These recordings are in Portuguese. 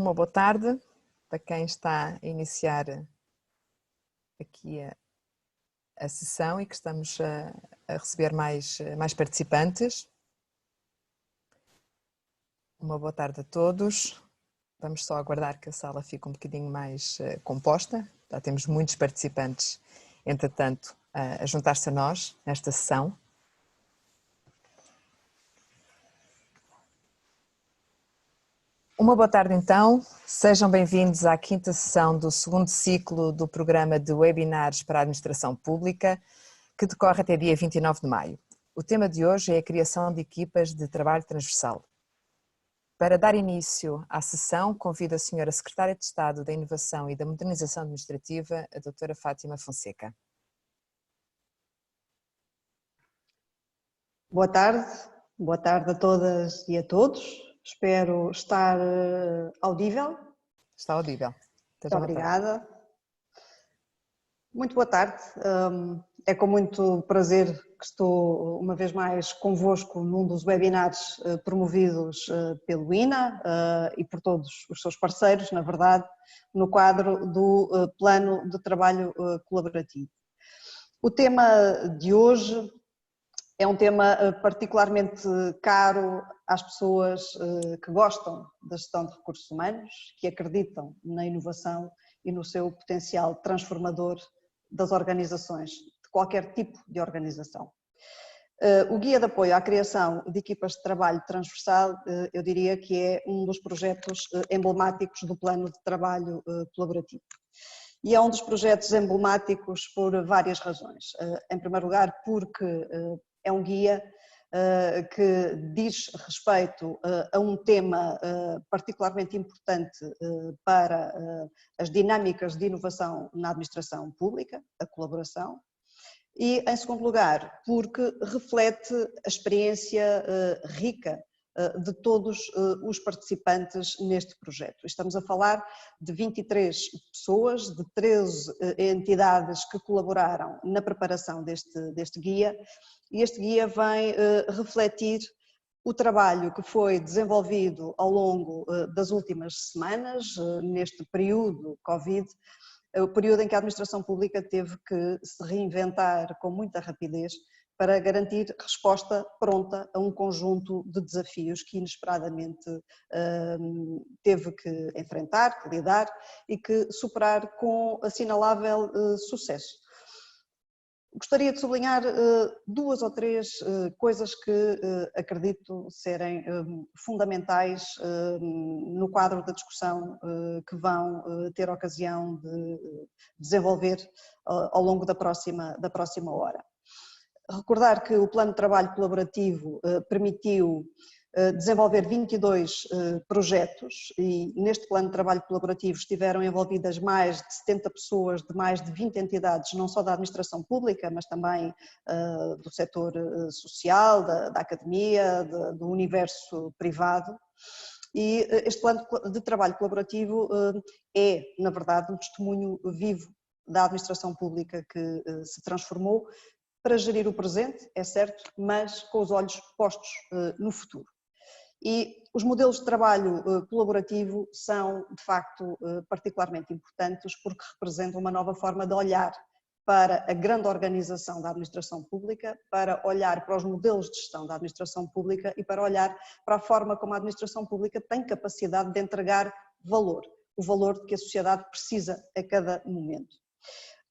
Uma boa tarde para quem está a iniciar aqui a sessão e que estamos a receber mais participantes. Uma boa tarde a todos. Vamos só aguardar que a sala fique um bocadinho mais composta. Já temos muitos participantes, entretanto, a juntar-se a nós nesta sessão. Uma boa tarde então, sejam bem-vindos à quinta sessão do segundo ciclo do programa de webinars para a administração pública, que decorre até dia 29 de maio. O tema de hoje é a criação de equipas de trabalho transversal. Para dar início à sessão, convido a Senhora Secretária de Estado da Inovação e da Modernização Administrativa, a Doutora Fátima Fonseca. Boa tarde a todas e a todos. Espero estar audível. Está audível. Muito obrigada. Muito boa tarde. É com muito prazer que estou uma vez mais convosco num dos webinars promovidos pelo INA e por todos os seus parceiros, na verdade, no quadro do Plano de Trabalho Colaborativo. O tema de hoje é um tema particularmente caro às pessoas que gostam da gestão de recursos humanos, que acreditam na inovação e no seu potencial transformador das organizações, de qualquer tipo de organização. O Guia de Apoio à Criação de Equipas de Trabalho Transversal, eu diria que é um dos projetos emblemáticos do Plano de Trabalho Colaborativo. E é um dos projetos emblemáticos por várias razões. Em primeiro lugar, porque é um guia que diz respeito a um tema particularmente importante para as dinâmicas de inovação na administração pública, a colaboração, e em segundo lugar, porque reflete a experiência rica de todos os participantes neste projeto. Estamos a falar de 23 pessoas, de 13 entidades que colaboraram na preparação deste guia, e este guia vem refletir o trabalho que foi desenvolvido ao longo das últimas semanas, neste período Covid, o período em que a administração pública teve que se reinventar com muita rapidez para garantir resposta pronta a um conjunto de desafios que inesperadamente teve que enfrentar, que lidar e que superar com assinalável sucesso. Gostaria de sublinhar duas ou três coisas que acredito serem fundamentais no quadro da discussão que vão ter ocasião de desenvolver ao longo da próxima hora. Recordar que o Plano de Trabalho Colaborativo permitiu desenvolver 22 projetos e neste Plano de Trabalho Colaborativo estiveram envolvidas mais de 70 pessoas de mais de 20 entidades, não só da administração pública, mas também do setor social, da academia, do universo privado. E este Plano de Trabalho Colaborativo é, na verdade, um testemunho vivo da administração pública que se transformou para gerir o presente, é certo, mas com os olhos postos no futuro. E os modelos de trabalho colaborativo são, de facto, particularmente importantes porque representam uma nova forma de olhar para a grande organização da administração pública, para olhar para os modelos de gestão da administração pública e para olhar para a forma como a administração pública tem capacidade de entregar valor, o valor de que a sociedade precisa a cada momento.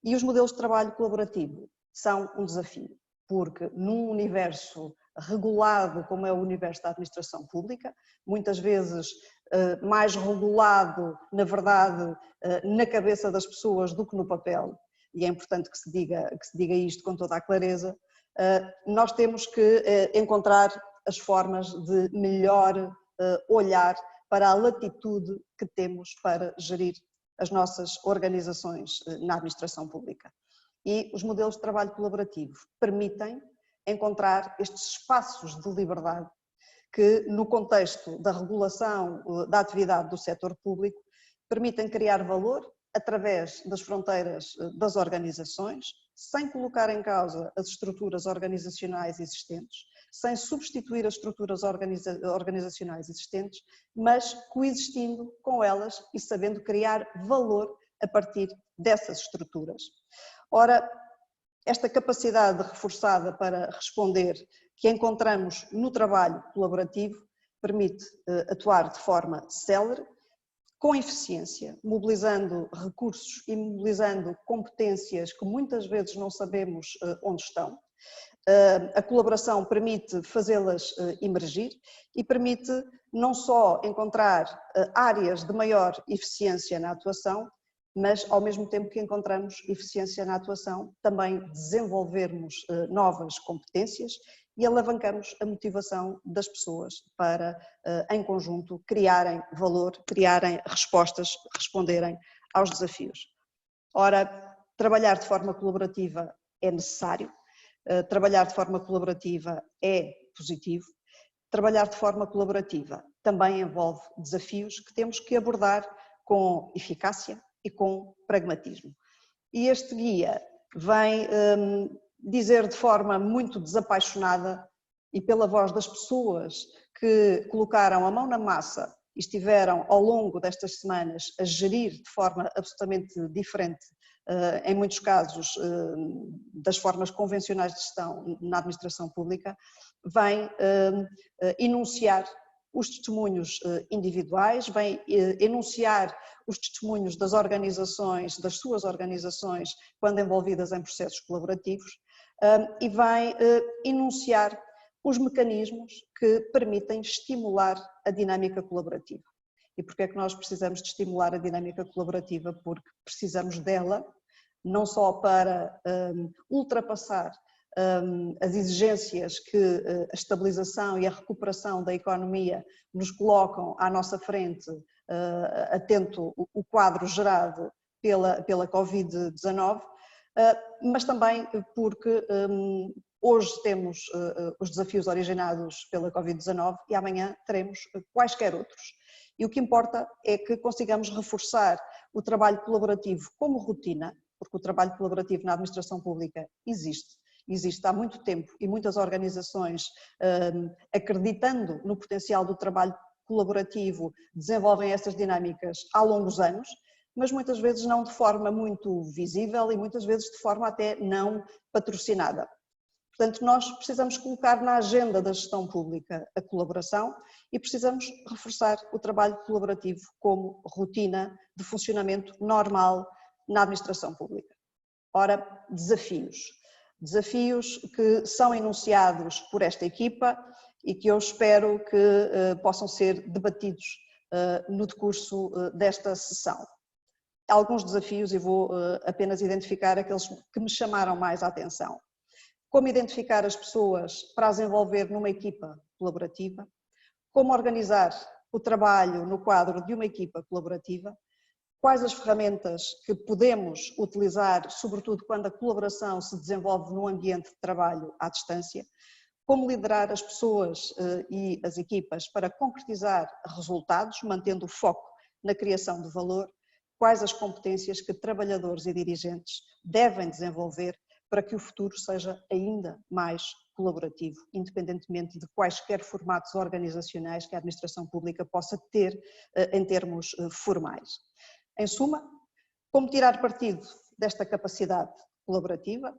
E os modelos de trabalho colaborativo são um desafio, porque num universo regulado como é o universo da administração pública, muitas vezes mais regulado, na verdade, na cabeça das pessoas do que no papel, e é importante que se diga isto com toda a clareza, nós temos que encontrar as formas de melhor olhar para a latitude que temos para gerir as nossas organizações na administração pública. E os modelos de trabalho colaborativo permitem encontrar estes espaços de liberdade que, no contexto da regulação da atividade do setor público, permitem criar valor através das fronteiras das organizações, sem colocar em causa as estruturas organizacionais existentes, sem substituir as estruturas organizacionais existentes, mas coexistindo com elas e sabendo criar valor a partir dessas estruturas. Ora, esta capacidade reforçada para responder que encontramos no trabalho colaborativo permite atuar de forma célere, com eficiência, mobilizando recursos e mobilizando competências que muitas vezes não sabemos onde estão. A colaboração permite fazê-las emergir e permite não só encontrar áreas de maior eficiência na atuação, mas ao mesmo tempo que encontramos eficiência na atuação, também desenvolvermos novas competências e alavancamos a motivação das pessoas para, em conjunto, criarem valor, criarem respostas, responderem aos desafios. Ora, trabalhar de forma colaborativa é necessário, trabalhar de forma colaborativa é positivo, trabalhar de forma colaborativa também envolve desafios que temos que abordar com eficácia e com pragmatismo. E este guia vem dizer de forma muito desapaixonada e pela voz das pessoas que colocaram a mão na massa e estiveram ao longo destas semanas a gerir de forma absolutamente diferente, em muitos casos, das formas convencionais de gestão na administração pública, vem enunciar os testemunhos individuais, vem enunciar os testemunhos das organizações, das suas organizações, quando envolvidas em processos colaborativos, e vai enunciar os mecanismos que permitem estimular a dinâmica colaborativa. E porquê é que nós precisamos de estimular a dinâmica colaborativa? Porque precisamos dela, não só para ultrapassar as exigências que a estabilização e a recuperação da economia nos colocam à nossa frente, atento o quadro gerado pela Covid-19, mas também porque hoje temos os desafios originados pela Covid-19 e amanhã teremos quaisquer outros. E o que importa é que consigamos reforçar o trabalho colaborativo como rotina, porque o trabalho colaborativo na administração pública existe há muito tempo e muitas organizações, acreditando no potencial do trabalho colaborativo, desenvolvem essas dinâmicas há longos anos, mas muitas vezes não de forma muito visível e muitas vezes de forma até não patrocinada. Portanto, nós precisamos colocar na agenda da gestão pública a colaboração e precisamos reforçar o trabalho colaborativo como rotina de funcionamento normal na administração pública. Ora, desafios que são enunciados por esta equipa e que eu espero que possam ser debatidos no decurso desta sessão. Alguns desafios e vou apenas identificar aqueles que me chamaram mais a atenção. Como identificar as pessoas para as envolver numa equipa colaborativa, como organizar o trabalho no quadro de uma equipa colaborativa, quais as ferramentas que podemos utilizar, sobretudo quando a colaboração se desenvolve num ambiente de trabalho à distância, como liderar as pessoas e as equipas para concretizar resultados, mantendo o foco na criação de valor, quais as competências que trabalhadores e dirigentes devem desenvolver para que o futuro seja ainda mais colaborativo, independentemente de quaisquer formatos organizacionais que a administração pública possa ter em termos formais. Em suma, como tirar partido desta capacidade colaborativa,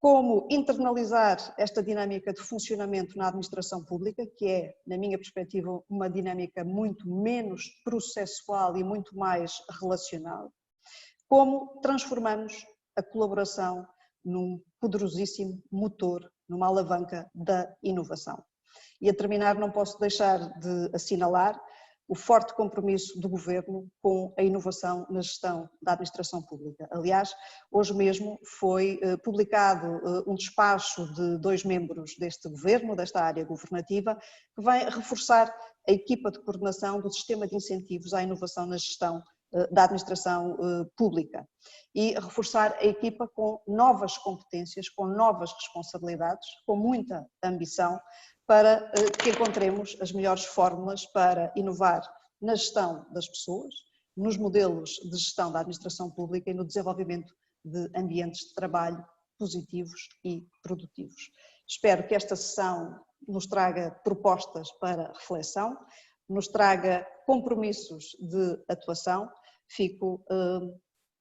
como internalizar esta dinâmica de funcionamento na administração pública, que é, na minha perspectiva, uma dinâmica muito menos processual e muito mais relacional, como transformamos a colaboração num poderosíssimo motor, numa alavanca da inovação. E a terminar, não posso deixar de assinalar o forte compromisso do Governo com a inovação na gestão da administração pública. Aliás, hoje mesmo foi publicado um despacho de 2 membros deste Governo, desta área governativa, que vai reforçar a equipa de coordenação do sistema de incentivos à inovação na gestão da administração pública e reforçar a equipa com novas competências, com novas responsabilidades, com muita ambição, para que encontremos as melhores fórmulas para inovar na gestão das pessoas, nos modelos de gestão da administração pública e no desenvolvimento de ambientes de trabalho positivos e produtivos. Espero que esta sessão nos traga propostas para reflexão, nos traga compromissos de atuação. Fico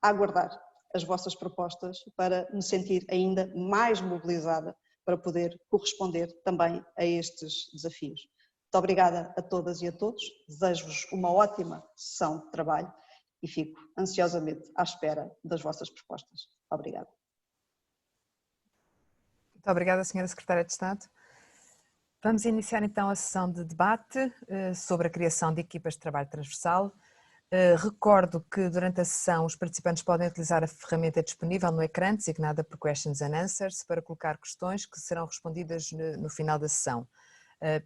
a aguardar as vossas propostas para me sentir ainda mais mobilizada para poder corresponder também a estes desafios. Muito obrigada a todas e a todos, desejo-vos uma ótima sessão de trabalho e fico ansiosamente à espera das vossas propostas. Obrigada. Muito obrigada, Sra. Secretária de Estado. Vamos iniciar então a sessão de debate sobre a criação de equipas de trabalho transversal. Recordo que durante a sessão os participantes podem utilizar a ferramenta disponível no ecrã, designada por Questions and Answers, para colocar questões que serão respondidas no final da sessão.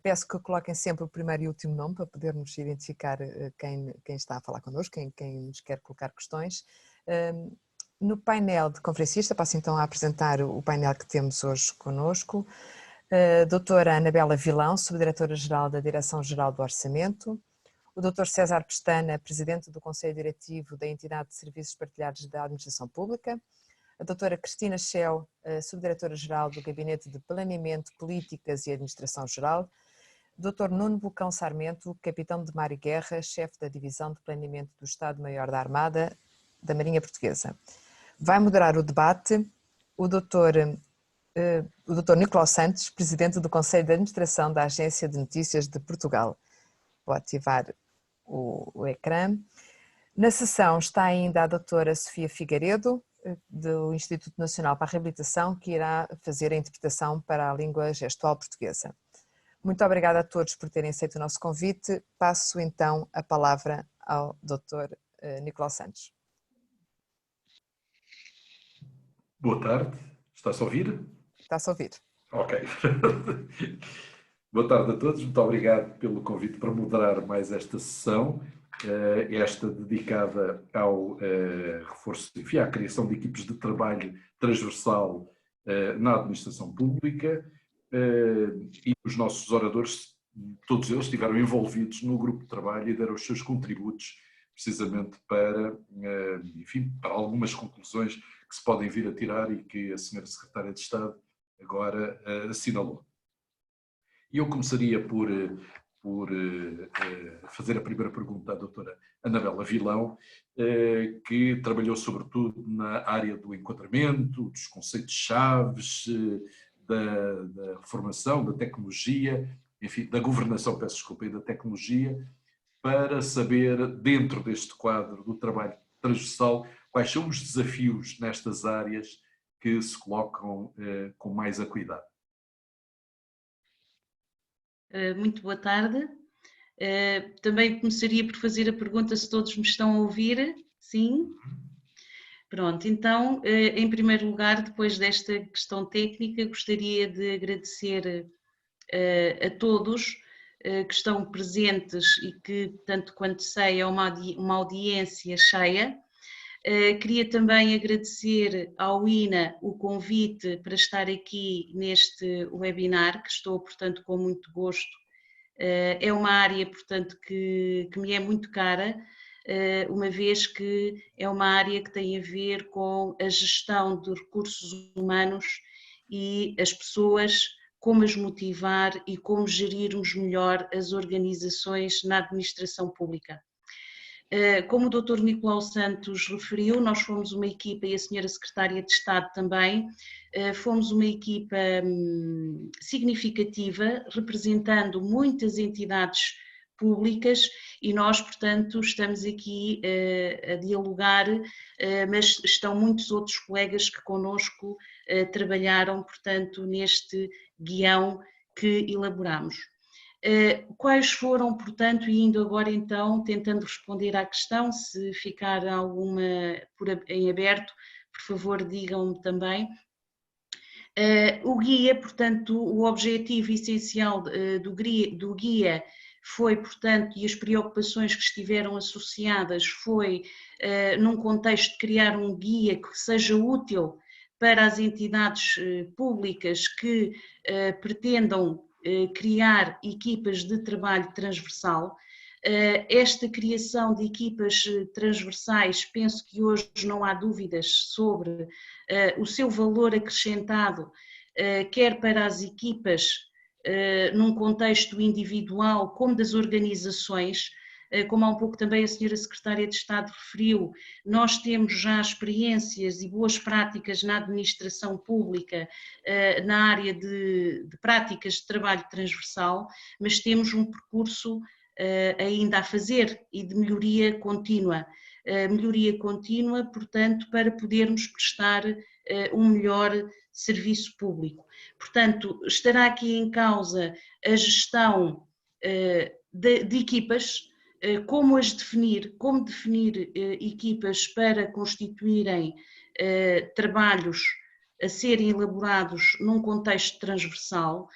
Peço que coloquem sempre o primeiro e último nome para podermos identificar quem está a falar connosco, quem nos quer colocar questões. No painel de conferencista, passo então a apresentar o painel que temos hoje connosco. Doutora Anabela Vilão, Subdiretora-Geral da Direção-Geral do Orçamento. O Dr. César Pestana, Presidente do Conselho Diretivo da Entidade de Serviços Partilhados da Administração Pública. A doutora Cristina Schell, Subdiretora-Geral do Gabinete de Planeamento, Políticas e Administração Geral. Dr. Nuno Bocão Sarmento, Capitão de Mar e Guerra, Chefe da Divisão de Planeamento do Estado-Maior da Armada da Marinha Portuguesa. Vai moderar o debate o Dr. Nicolau Santos, Presidente do Conselho de Administração da Agência de Notícias de Portugal. Vou ativar o ecrã. Na sessão está ainda a doutora Sofia Figueiredo, do Instituto Nacional para a Reabilitação, que irá fazer a interpretação para a língua gestual portuguesa. Muito obrigada a todos por terem aceito o nosso convite. Passo então a palavra ao Dr. Nicolau Santos. Boa tarde, está-se a ouvir? Está-se a ouvir. Ok. Boa tarde a todos, muito obrigado pelo convite para moderar mais esta sessão, esta dedicada ao reforço, enfim, à criação de equipes de trabalho transversal na administração pública, e os nossos oradores, todos eles estiveram envolvidos no grupo de trabalho e deram os seus contributos precisamente para, enfim, para algumas conclusões que se podem vir a tirar e que a Sra. Secretária de Estado agora assinalou. E eu começaria por fazer a primeira pergunta à doutora Anabela Vilão, que trabalhou sobretudo na área do enquadramento, dos conceitos-chaves, da formação, da tecnologia, enfim, da governação, peço desculpa, e da tecnologia, para saber, dentro deste quadro do trabalho transversal, quais são os desafios nestas áreas que se colocam com mais acuidade. Muito boa tarde. Também começaria por fazer a pergunta se todos me estão a ouvir. Sim? Pronto, então, em primeiro lugar, depois desta questão técnica, gostaria de agradecer a todos que estão presentes e que, tanto quanto sei, é uma audiência cheia. Queria também agradecer ao INA o convite para estar aqui neste webinar, que estou, portanto, com muito gosto. É uma área, portanto, que me é muito cara, uma vez que é uma área que tem a ver com a gestão de recursos humanos e as pessoas, como as motivar e como gerirmos melhor as organizações na administração pública. Como o Dr. Nicolau Santos referiu, nós fomos uma equipa, e a Sra. Secretária de Estado também, fomos uma equipa significativa, representando muitas entidades públicas e nós, portanto, estamos aqui a dialogar, mas estão muitos outros colegas que connosco trabalharam, portanto, neste guião que elaboramos. Quais foram, portanto, e indo agora então, tentando responder à questão, se ficar alguma em aberto, por favor digam-me também. O guia, portanto, o objetivo essencial do guia foi, portanto, e as preocupações que estiveram associadas foi, num contexto de criar um guia que seja útil para as entidades públicas que pretendam criar equipas de trabalho transversal. Esta criação de equipas transversais, penso que hoje não há dúvidas sobre o seu valor acrescentado, quer para as equipas num contexto individual como das organizações. Como há um pouco também a senhora Secretária de Estado referiu, nós temos já experiências e boas práticas na administração pública, na área de práticas de trabalho transversal, mas temos um percurso ainda a fazer e de melhoria contínua. Melhoria contínua, portanto, para podermos prestar um melhor serviço público. Portanto, estará aqui em causa a gestão de equipas, como definir equipas para constituírem trabalhos a serem elaborados num contexto transversal.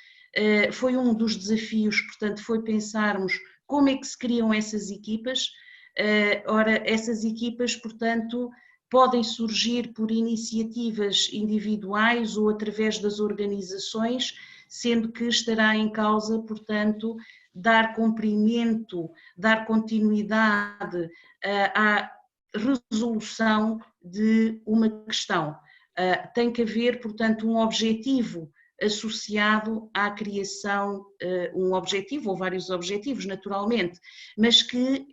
Foi um dos desafios, portanto, foi pensarmos como é que se criam essas equipas. Ora, essas equipas, portanto, podem surgir por iniciativas individuais ou através das organizações, sendo que estará em causa, portanto, dar cumprimento, dar continuidade à resolução de uma questão. Tem que haver, portanto, um objetivo associado à criação, um objetivo ou vários objetivos, naturalmente, mas que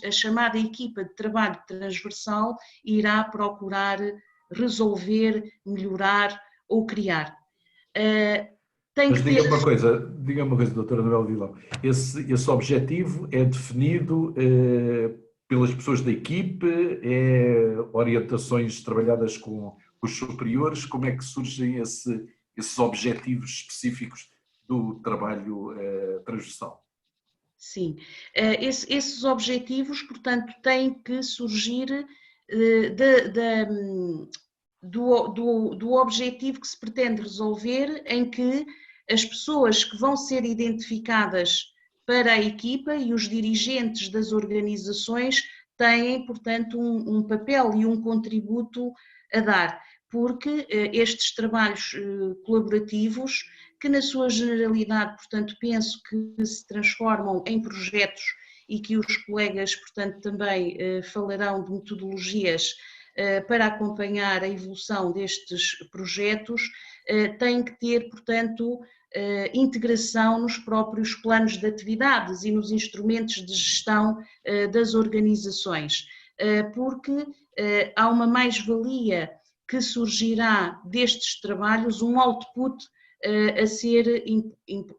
a chamada equipa de trabalho transversal irá procurar resolver, melhorar ou criar. Mas diga-me uma coisa, doutora Anabela Vilão, esse objetivo é definido pelas pessoas da equipe, orientações trabalhadas com os superiores, como é que surgem esses objetivos específicos do trabalho transversal? Sim, esses objetivos, portanto, têm que surgir do objetivo que se pretende resolver, em que as pessoas que vão ser identificadas para a equipa e os dirigentes das organizações têm, portanto, um papel e um contributo a dar, porque estes trabalhos colaborativos, que na sua generalidade, portanto, penso que se transformam em projetos e que os colegas, portanto, também falarão de metodologias para acompanhar a evolução destes projetos, têm que ter, portanto, integração nos próprios planos de atividades e nos instrumentos de gestão das organizações, porque há uma mais-valia que surgirá destes trabalhos, um output a ser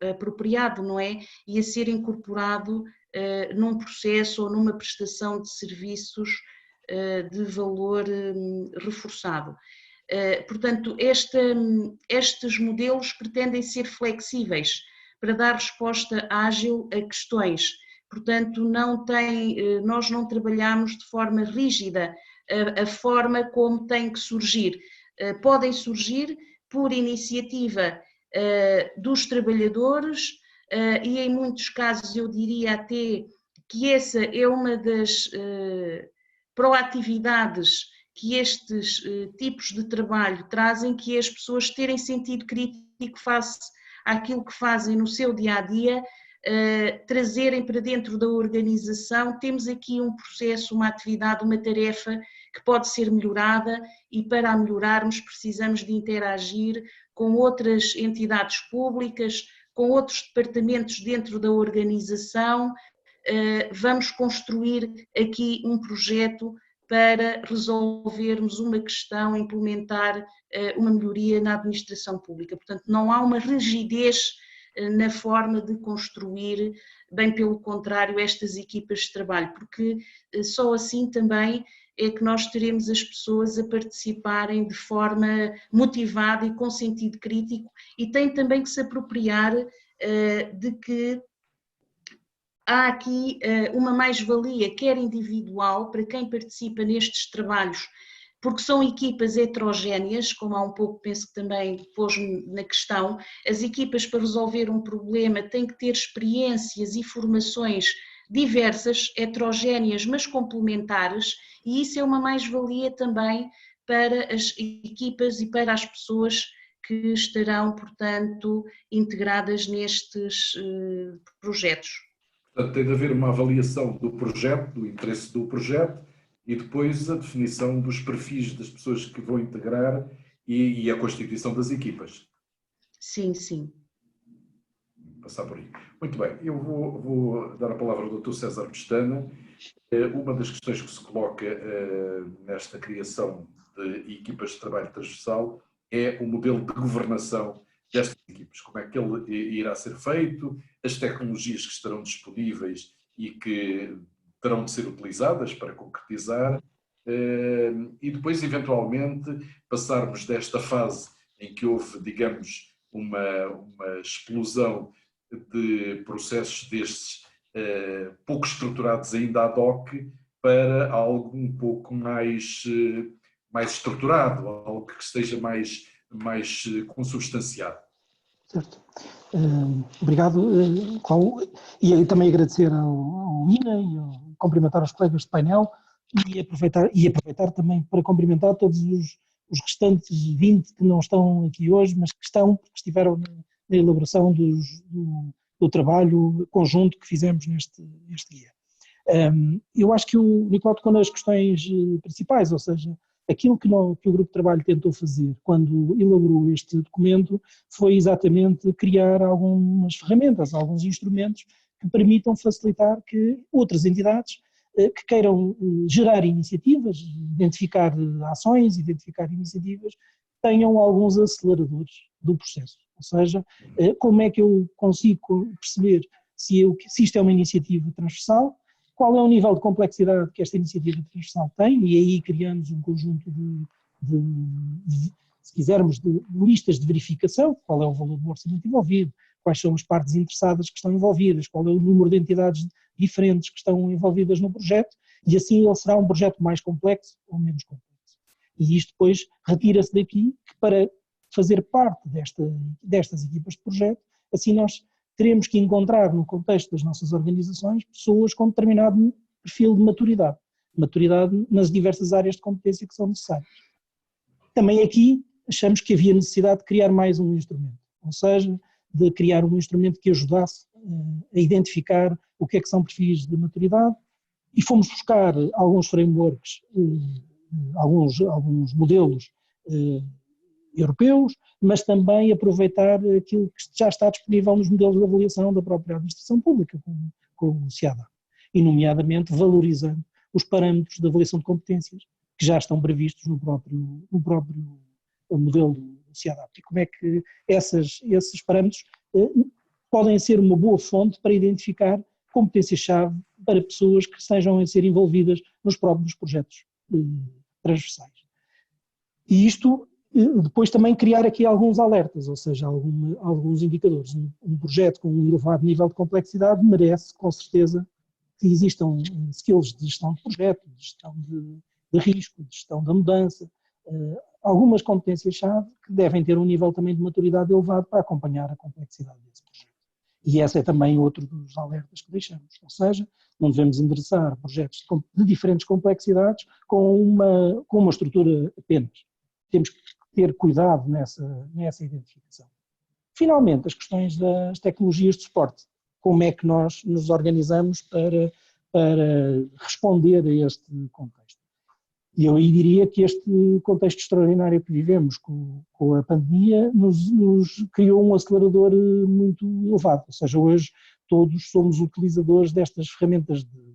apropriado, não é? E a ser incorporado num processo ou numa prestação de serviços de valor reforçado. Portanto, estes modelos pretendem ser flexíveis para dar resposta ágil a questões. Portanto, nós não trabalhamos de forma rígida a forma como tem que surgir. Podem surgir por iniciativa dos trabalhadores e em muitos casos eu diria até que essa é uma das proatividades que estes tipos de trabalho trazem, que é as pessoas terem sentido crítico face àquilo que fazem no seu dia-a-dia, trazerem para dentro da organização. Temos aqui um processo, uma atividade, uma tarefa que pode ser melhorada e para a melhorarmos precisamos de interagir com outras entidades públicas, com outros departamentos dentro da organização. Vamos construir aqui um projeto para resolvermos uma questão, implementar uma melhoria na administração pública. Portanto, não há uma rigidez na forma de construir, bem pelo contrário, estas equipas de trabalho, porque só assim também é que nós teremos as pessoas a participarem de forma motivada e com sentido crítico, e tem também que se apropriar de que há aqui uma mais-valia, quer individual, para quem participa nestes trabalhos, porque são equipas heterogéneas, como há um pouco penso que também pôs-me na questão. As equipas para resolver um problema têm que ter experiências e formações diversas, heterogéneas, mas complementares, e isso é uma mais-valia também para as equipas e para as pessoas que estarão, portanto, integradas nestes projetos. Portanto, tem de haver uma avaliação do projeto, do interesse do projeto, e depois a definição dos perfis das pessoas que vão integrar e a constituição das equipas. Sim, sim. passar por aí. Muito bem, eu vou dar a palavra ao Dr. César Pestana. Uma das questões que se coloca nesta criação de equipas de trabalho transversal é o modelo de governação destas equipas. Como é que ele irá ser feito, as tecnologias que estarão disponíveis e que terão de ser utilizadas para concretizar, e depois, eventualmente, passarmos desta fase em que houve, digamos, uma explosão de processos destes pouco estruturados ainda ad hoc para algo um pouco mais estruturado, algo que esteja mais consubstanciado. Certo. Obrigado, Cláudio. E também agradecer ao INA e cumprimentar os colegas de painel e aproveitar também para cumprimentar todos os restantes 20 que não estão aqui hoje, mas que estiveram na elaboração do trabalho conjunto que fizemos neste guia. Eu acho que o Nicolau tocou nas questões principais, ou seja, aquilo que o grupo de trabalho tentou fazer quando elaborou este documento foi exatamente criar algumas ferramentas, alguns instrumentos que permitam facilitar que outras entidades que queiram gerar iniciativas, identificar ações, identificar iniciativas, tenham alguns aceleradores do processo. Ou seja, como é que eu consigo perceber se isto é uma iniciativa transversal, qual é o nível de complexidade que esta iniciativa transversal tem, e aí criamos um conjunto se quisermos, de listas de verificação, qual é o valor do orçamento envolvido, quais são as partes interessadas que estão envolvidas, qual é o número de entidades diferentes que estão envolvidas no projeto, e assim ele será um projeto mais complexo ou menos complexo. E isto depois retira-se daqui, que para fazer parte destas equipas de projeto, assim nós teremos que encontrar no contexto das nossas organizações pessoas com determinado perfil de maturidade nas diversas áreas de competência que são necessárias. Também aqui achamos que havia necessidade de criar mais um instrumento, ou seja, de criar um instrumento que ajudasse a identificar o que é que são perfis de maturidade, e fomos buscar alguns frameworks, alguns modelos europeus, mas também aproveitar aquilo que já está disponível nos modelos de avaliação da própria administração pública, com o CIADA, e nomeadamente valorizando os parâmetros de avaliação de competências que já estão previstos no próprio modelo do CIADA. E como é que esses parâmetros podem ser uma boa fonte para identificar competências-chave para pessoas que estejam a ser envolvidas nos próprios projetos transversais. E isto depois também criar aqui alguns alertas, ou seja, alguns indicadores. Um projeto com um elevado nível de complexidade merece, com certeza, que existam skills de gestão de projeto, de gestão de risco, de gestão da mudança, algumas competências-chave que devem ter um nível também de maturidade elevado para acompanhar a complexidade desse projeto. E esse é também outro dos alertas que deixamos, ou seja, não devemos endereçar projetos de diferentes complexidades com uma estrutura apenas. Temos que ter cuidado nessa identificação. Finalmente, as questões das tecnologias de suporte. Como é que nós nos organizamos para responder a este contexto? E eu aí diria que este contexto extraordinário que vivemos com a pandemia nos criou um acelerador muito elevado, ou seja, hoje todos somos utilizadores destas ferramentas de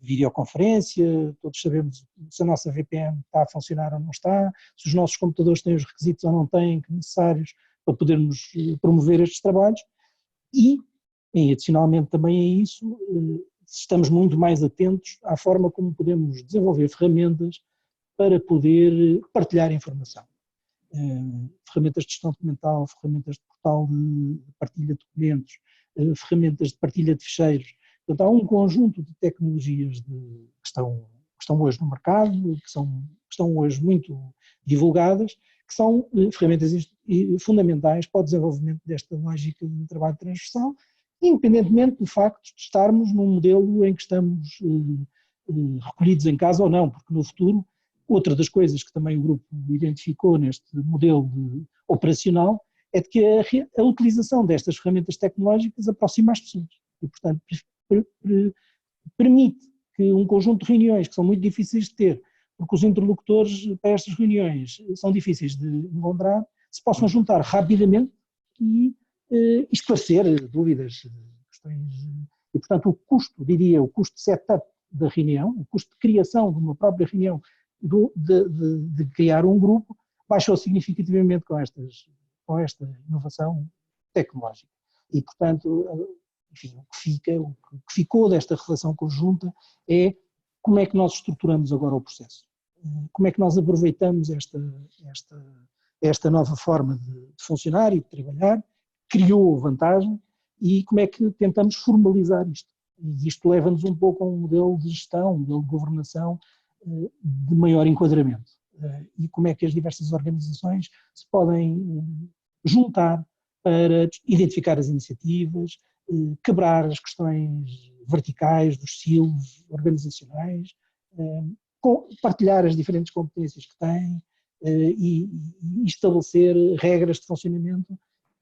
videoconferência, todos sabemos se a nossa VPN está a funcionar ou não está, se os nossos computadores têm os requisitos ou não têm necessários para podermos promover estes trabalhos, e adicionalmente também a isso, estamos muito mais atentos à forma como podemos desenvolver ferramentas para poder partilhar informação. Ferramentas de gestão documental, ferramentas de portal de partilha de documentos, ferramentas de partilha de ficheiros. Portanto, há um conjunto de tecnologias que estão hoje no mercado, que estão hoje muito divulgadas, que são ferramentas fundamentais para o desenvolvimento desta lógica de trabalho transversal, independentemente do facto de estarmos num modelo em que estamos recolhidos em casa ou não, porque no futuro, outra das coisas que também o grupo identificou neste modelo operacional é de que a utilização destas ferramentas tecnológicas aproxima as pessoas e, portanto, permite que um conjunto de reuniões que são muito difíceis de ter, porque os interlocutores para estas reuniões são difíceis de encontrar, se possam juntar rapidamente e esclarecer dúvidas, questões, e portanto o custo, diria, o custo de setup da reunião, o custo de criação de uma própria reunião, de criar um grupo, baixou significativamente com esta inovação tecnológica. E portanto, enfim, o que ficou desta relação conjunta é como é que nós estruturamos agora o processo, como é que nós aproveitamos esta nova forma de funcionar e de trabalhar, criou vantagem, e como é que tentamos formalizar isto. E isto leva-nos um pouco a um modelo de gestão, um modelo de governação de maior enquadramento. E como é que as diversas organizações se podem juntar para identificar as iniciativas, quebrar as questões verticais dos silos organizacionais, partilhar as diferentes competências que têm e estabelecer regras de funcionamento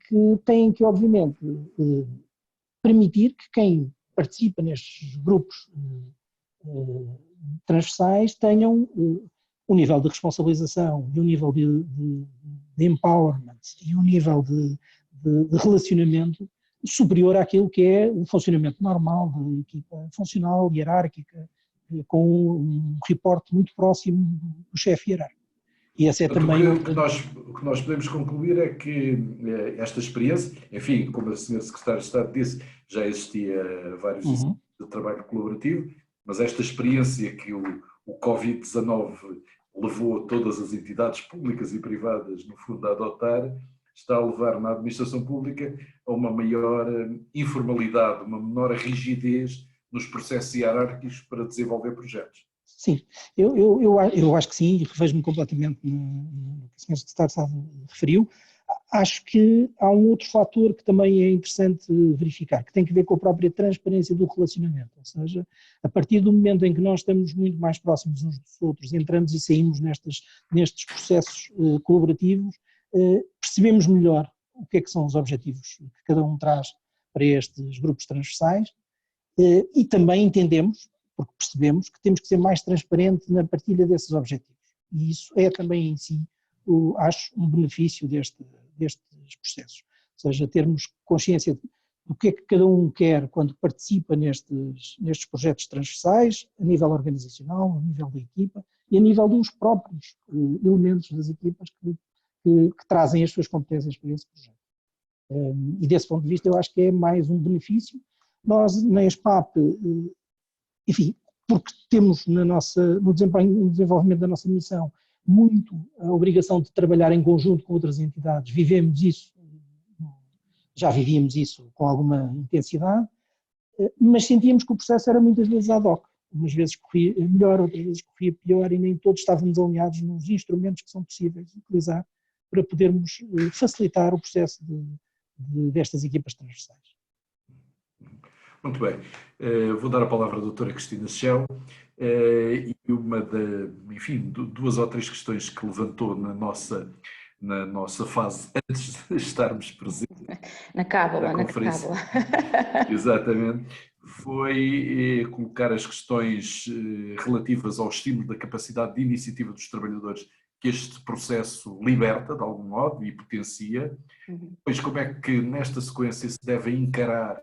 que têm que, obviamente, permitir que quem participa nestes grupos transversais tenham um nível de responsabilização e um nível de empowerment e um nível de relacionamento superior àquilo que é o funcionamento normal da equipa funcional, hierárquica, com um reporte muito próximo do chefe hierárquico. E esse é também o que nós podemos concluir é que esta experiência, enfim, como a senhora Secretária de Estado disse, já existia vários exemplos de trabalho colaborativo, mas esta experiência que o Covid-19 levou todas as entidades públicas e privadas, no fundo, a adotar, está a levar na administração pública a uma maior informalidade, uma menor rigidez nos processos hierárquicos para desenvolver projetos. Sim, eu acho que sim, e revejo-me completamente no que o Sr. Secretário de Estado referiu. Acho que há um outro fator que também é interessante verificar, que tem que ver com a própria transparência do relacionamento, ou seja, a partir do momento em que nós estamos muito mais próximos uns dos outros, entramos e saímos nestes processos colaborativos, percebemos melhor o que é que são os objetivos que cada um traz para estes grupos transversais e também entendemos, porque percebemos que temos que ser mais transparente na partilha desses objetivos. E isso é também em si, acho, um benefício destes processos. Ou seja, termos consciência do que é que cada um quer quando participa nestes projetos transversais, a nível organizacional, a nível da equipa e a nível dos próprios elementos das equipas que trazem as suas competências para esse projeto. E desse ponto de vista eu acho que é mais um benefício. Nós na ESPAP, enfim, porque temos no desenvolvimento da nossa missão muito a obrigação de trabalhar em conjunto com outras entidades, vivemos isso, já vivíamos isso com alguma intensidade, mas sentíamos que o processo era muitas vezes ad hoc, umas vezes corria melhor, outras vezes corria pior e nem todos estávamos alinhados nos instrumentos que são possíveis de utilizar para podermos facilitar o processo destas equipas transversais. Muito bem, vou dar a palavra à doutora Cristina Schell e enfim, duas ou três questões que levantou na nossa fase antes de estarmos presentes. Na cábula. Exatamente, foi colocar as questões relativas ao estímulo da capacidade de iniciativa dos trabalhadores que este processo liberta, de algum modo, e potencia. Pois como é que nesta sequência se deve encarar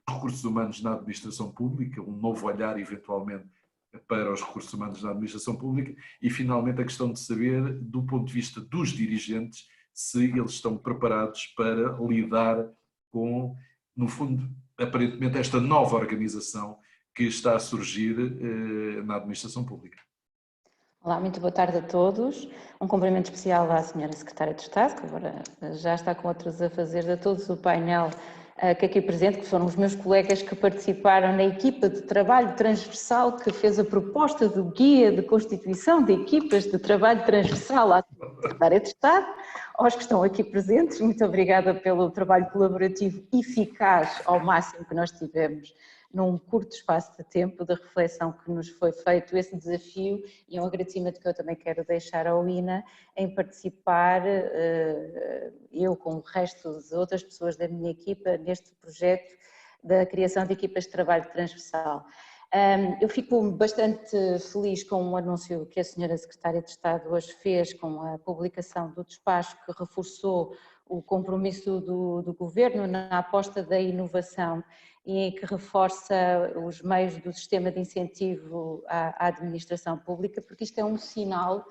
recursos humanos na administração pública, um novo olhar eventualmente para os recursos humanos na administração pública e finalmente a questão de saber do ponto de vista dos dirigentes se eles estão preparados para lidar com, no fundo, aparentemente esta nova organização que está a surgir na administração pública. Olá, muito boa tarde a todos. Um cumprimento especial à Sra. Secretária de Estado, que agora já está com outros a fazer, a todos o painel que aqui presente, que foram os meus colegas que participaram na equipa de trabalho transversal que fez a proposta do guia de constituição de equipas de trabalho transversal à Secretária de Estado, aos que estão aqui presentes, muito obrigada pelo trabalho colaborativo eficaz ao máximo que nós tivemos num curto espaço de tempo de reflexão que nos foi feito esse desafio e é um agradecimento que eu também quero deixar ao INA em participar, eu com o resto das outras pessoas da minha equipa, neste projeto da criação de equipas de trabalho transversal. Eu fico bastante feliz com o anúncio que a Sra. Secretária de Estado hoje fez com a publicação do despacho que reforçou o compromisso do Governo na aposta da inovação e que reforça os meios do sistema de incentivo à administração pública, porque isto é um sinal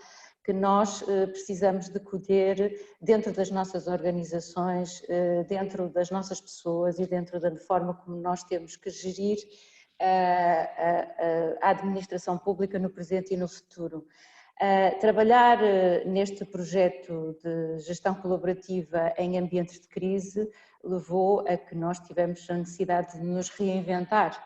que nós precisamos de colher dentro das nossas organizações, dentro das nossas pessoas e dentro da forma como nós temos que gerir a administração pública no presente e no futuro. Trabalhar neste projeto de gestão colaborativa em ambientes de crise levou a que nós tivemos a necessidade de nos reinventar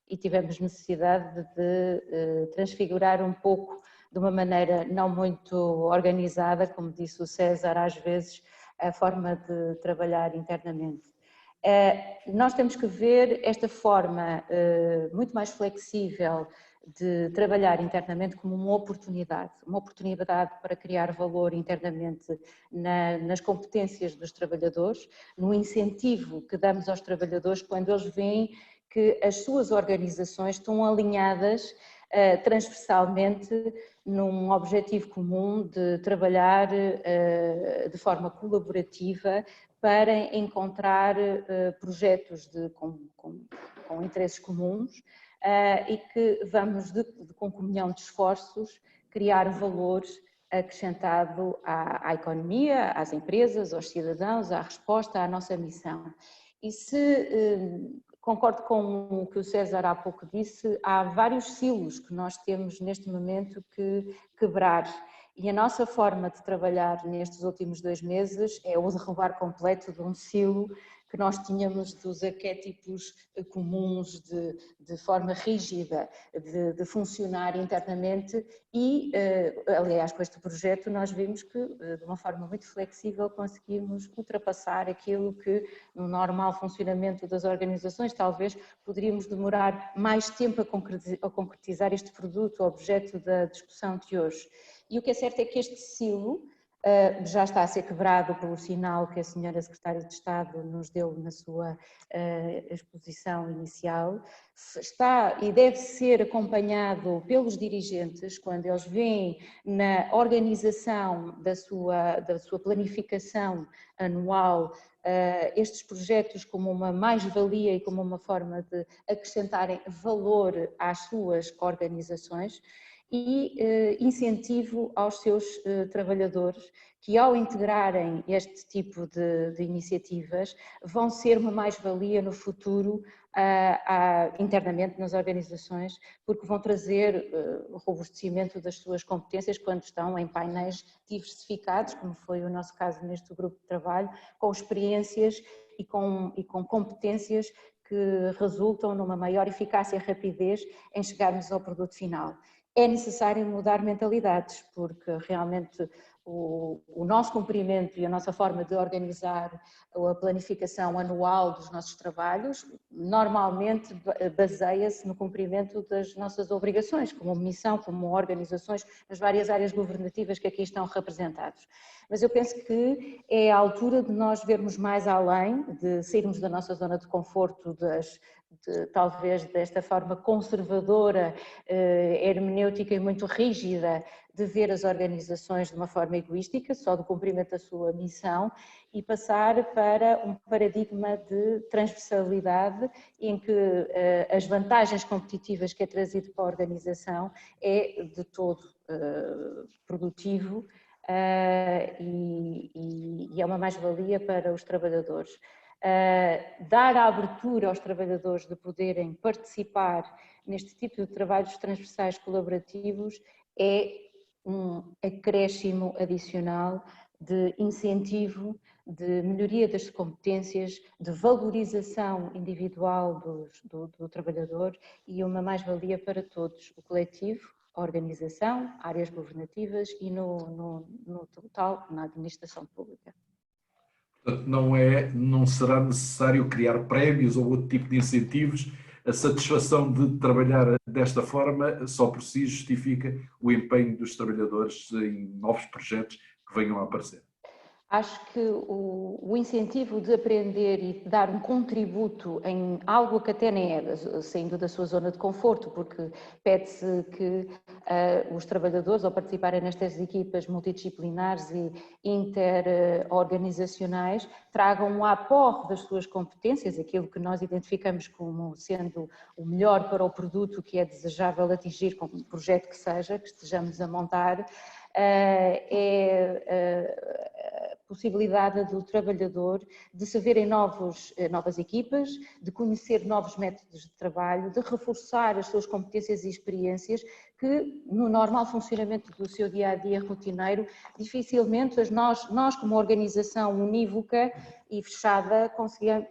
e tivemos necessidade de transfigurar um pouco de uma maneira não muito organizada, como disse o César, às vezes, a forma de trabalhar internamente. Nós temos que ver esta forma muito mais flexível de trabalhar internamente como uma oportunidade para criar valor internamente nas competências dos trabalhadores, no incentivo que damos aos trabalhadores quando eles veem que as suas organizações estão alinhadas transversalmente num objetivo comum de trabalhar de forma colaborativa para encontrar projetos com interesses comuns e que vamos, com comunhão de esforços, criar valor acrescentado à economia, às empresas, aos cidadãos, à resposta à nossa missão. E concordo com o que o César há pouco disse, há vários silos que nós temos neste momento que quebrar e a nossa forma de trabalhar nestes últimos 2 meses é o derrubar completo de um silo que nós tínhamos dos arquétipos comuns de forma rígida de funcionar internamente e, aliás, com este projeto nós vimos que de uma forma muito flexível conseguimos ultrapassar aquilo que no normal funcionamento das organizações talvez poderíamos demorar mais tempo a concretizar este produto, objeto da discussão de hoje. E o que é certo é que este silo já está a ser quebrado pelo sinal que a senhora Secretária de Estado nos deu na sua exposição inicial, está e deve ser acompanhado pelos dirigentes quando eles veem na organização da sua planificação anual estes projetos como uma mais-valia e como uma forma de acrescentarem valor às suas organizações e incentivo aos seus trabalhadores que ao integrarem este tipo de iniciativas vão ser uma mais-valia no futuro internamente nas organizações, porque vão trazer o robustecimento das suas competências quando estão em painéis diversificados, como foi o nosso caso neste grupo de trabalho, com experiências e com competências que resultam numa maior eficácia e rapidez em chegarmos ao produto final. É necessário mudar mentalidades, porque realmente o nosso cumprimento e a nossa forma de organizar a planificação anual dos nossos trabalhos normalmente baseia-se no cumprimento das nossas obrigações, como missão, como organizações, nas várias áreas governativas que aqui estão representados. Mas eu penso que é a altura de nós vermos mais além, de sairmos da nossa zona de conforto, talvez desta forma conservadora, hermenêutica e muito rígida de ver as organizações de uma forma egoística, só do cumprimento da sua missão, e passar para um paradigma de transversalidade em que as vantagens competitivas que é trazido para a organização é de todo produtivo e é uma mais-valia para os trabalhadores. Dar a abertura aos trabalhadores de poderem participar neste tipo de trabalhos transversais colaborativos é um acréscimo adicional de incentivo, de melhoria das competências, de valorização individual do trabalhador e uma mais-valia para todos, o coletivo, a organização, áreas governativas e no total na administração pública. Portanto, não será necessário criar prémios ou outro tipo de incentivos. A satisfação de trabalhar desta forma só por si justifica o empenho dos trabalhadores em novos projetos que venham a aparecer. Acho que o incentivo de aprender e de dar um contributo em algo que até nem é saindo da sua zona de conforto, porque pede-se que os trabalhadores, ao participarem nestas equipas multidisciplinares e interorganizacionais, tragam um aporte das suas competências, aquilo que nós identificamos como sendo o melhor para o produto que é desejável atingir, com um projeto que seja, que estejamos a montar, possibilidade do trabalhador de se ver em novas equipas, de conhecer novos métodos de trabalho, de reforçar as suas competências e experiências que no normal funcionamento do seu dia-a-dia rotineiro, dificilmente nós como organização unívoca e fechada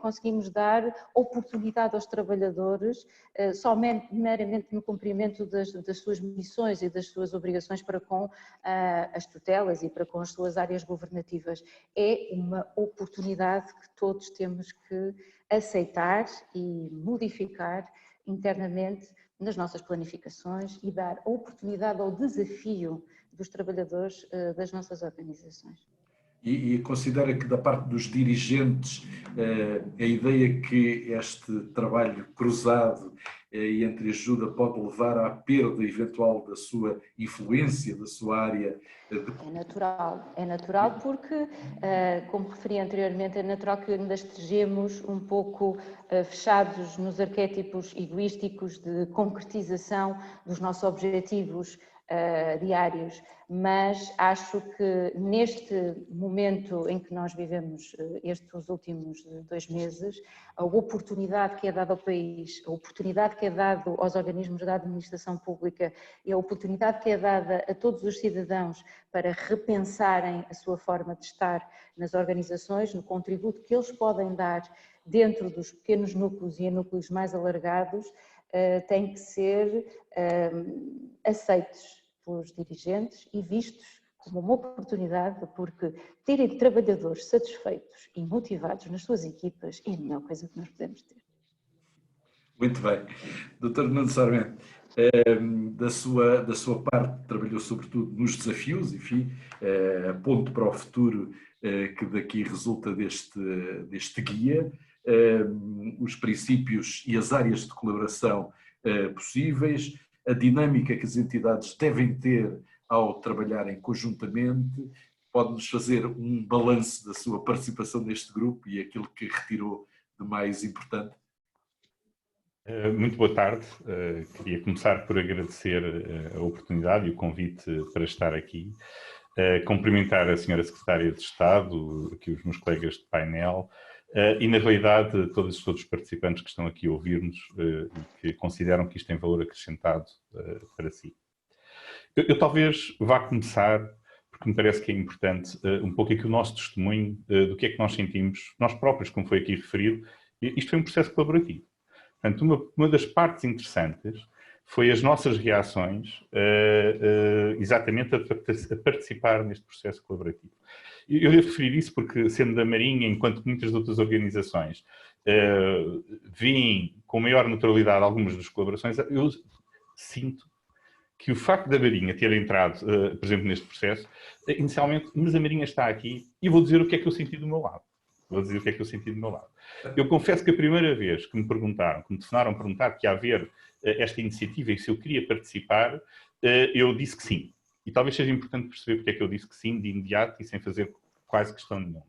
conseguimos dar oportunidade aos trabalhadores só meramente no cumprimento das suas missões e das suas obrigações para com as tutelas e para com as suas áreas governativas. É uma oportunidade que todos temos que aceitar e modificar internamente nas nossas planificações e dar oportunidade ao desafio dos trabalhadores das nossas organizações. E considera que da parte dos dirigentes a ideia que este trabalho cruzado e entre ajuda pode levar à perda eventual da sua influência, da sua área? É natural porque, como referi anteriormente, é natural que ainda estejamos um pouco fechados nos arquétipos egoísticos de concretização dos nossos objetivos diários, mas acho que neste momento em que nós vivemos estes últimos 2 meses, a oportunidade que é dada ao país, a oportunidade que é dada aos organismos da administração pública e a oportunidade que é dada a todos os cidadãos para repensarem a sua forma de estar nas organizações, no contributo que eles podem dar dentro dos pequenos núcleos e em núcleos mais alargados, têm que ser aceitos pelos dirigentes e vistos como uma oportunidade, porque terem trabalhadores satisfeitos e motivados nas suas equipas é a melhor coisa que nós podemos ter. Muito bem. Dr. Nuno Sarmento, da sua parte, trabalhou sobretudo nos desafios, enfim, ponto para o futuro que daqui resulta deste guia, os princípios e as áreas de colaboração possíveis, a dinâmica que as entidades devem ter ao trabalharem conjuntamente. Pode-nos fazer um balanço da sua participação neste grupo e aquilo que retirou de mais importante? Muito boa tarde. Queria começar por agradecer a oportunidade e o convite para estar aqui. Cumprimentar a Sra. Secretária de Estado, aqui os meus colegas de painel, e na realidade todos os participantes que estão aqui a ouvir-nos e que consideram que isto tem valor acrescentado para si. Eu talvez vá começar, porque me parece que é importante, um pouco aqui o nosso testemunho do que é que nós sentimos, nós próprios, como foi aqui referido. Isto foi um processo colaborativo. Portanto, uma das partes interessantes foi as nossas reações exatamente a participar neste processo colaborativo. Eu devo referir isso porque, sendo da Marinha, enquanto muitas outras organizações veem com maior naturalidade algumas das colaborações, eu sinto que o facto da Marinha ter entrado, por exemplo, neste processo, inicialmente, mas a Marinha está aqui e vou dizer o que é que eu senti do meu lado. Eu confesso que a primeira vez que me telefonaram a perguntar que ia haver esta iniciativa e se eu queria participar, eu disse que sim. E talvez seja importante perceber porque é que eu disse que sim de imediato e sem fazer quase questão nenhuma.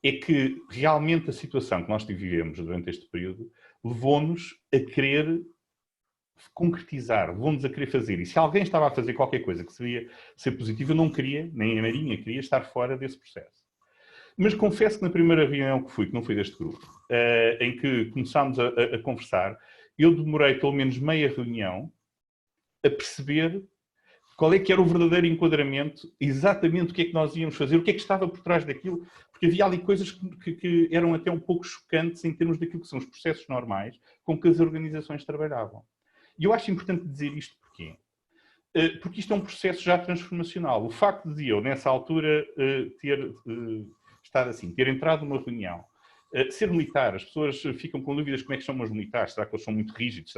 É que realmente a situação que nós vivemos durante este período levou-nos a querer concretizar, levou-nos a querer fazer. E se alguém estava a fazer qualquer coisa que seria ser positivo, eu não queria, nem a Marinha queria estar fora desse processo. Mas confesso que na primeira reunião que fui, que não foi deste grupo, em que começámos a conversar, eu demorei pelo menos meia reunião a perceber qual é que era o verdadeiro enquadramento, exatamente o que é que nós íamos fazer, o que é que estava por trás daquilo, porque havia ali coisas que eram até um pouco chocantes em termos daquilo que são os processos normais com que as organizações trabalhavam. E eu acho importante dizer isto porquê? Porque isto é um processo já transformacional. O facto de eu, nessa altura, ter entrado numa reunião, ser militar, as pessoas ficam com dúvidas como é que são os militares, será que eles são muito rígidos,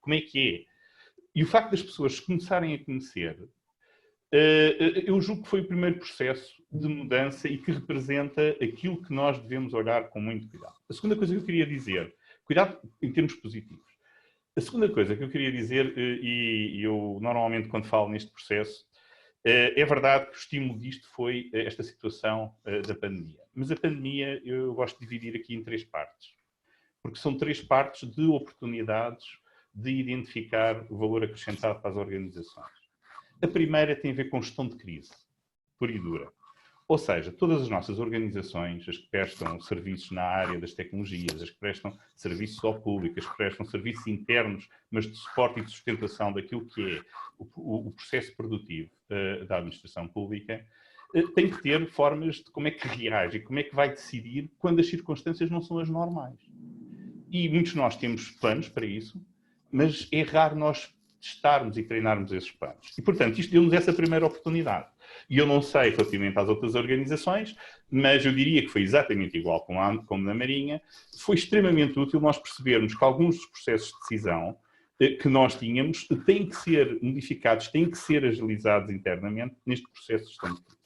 como é que é? E o facto das pessoas começarem a conhecer eu julgo que foi o primeiro processo de mudança e que representa aquilo que nós devemos olhar com muito cuidado. A segunda coisa que eu queria dizer, cuidado em termos positivos. A segunda coisa que eu queria dizer, e eu normalmente quando falo neste processo, é verdade que o estímulo disto foi esta situação da pandemia. Mas a pandemia eu gosto de dividir aqui em 3 partes. Porque são 3 partes de oportunidades de identificar o valor acrescentado para as organizações. A primeira tem a ver com gestão de crise, pura e dura. Ou seja, todas as nossas organizações, as que prestam serviços na área das tecnologias, as que prestam serviços ao público, as que prestam serviços internos, mas de suporte e de sustentação daquilo que é o processo produtivo da administração pública, têm que ter formas de como é que reage e como é que vai decidir quando as circunstâncias não são as normais. E muitos de nós temos planos para isso, mas é raro nós testarmos e treinarmos esses planos. E, portanto, isto deu-nos essa primeira oportunidade. E eu não sei relativamente às outras organizações, mas eu diria que foi exatamente igual como na Marinha. Foi extremamente útil nós percebermos que alguns dos processos de decisão que nós tínhamos têm que ser modificados, têm que ser agilizados internamente neste processo de gestão de crise.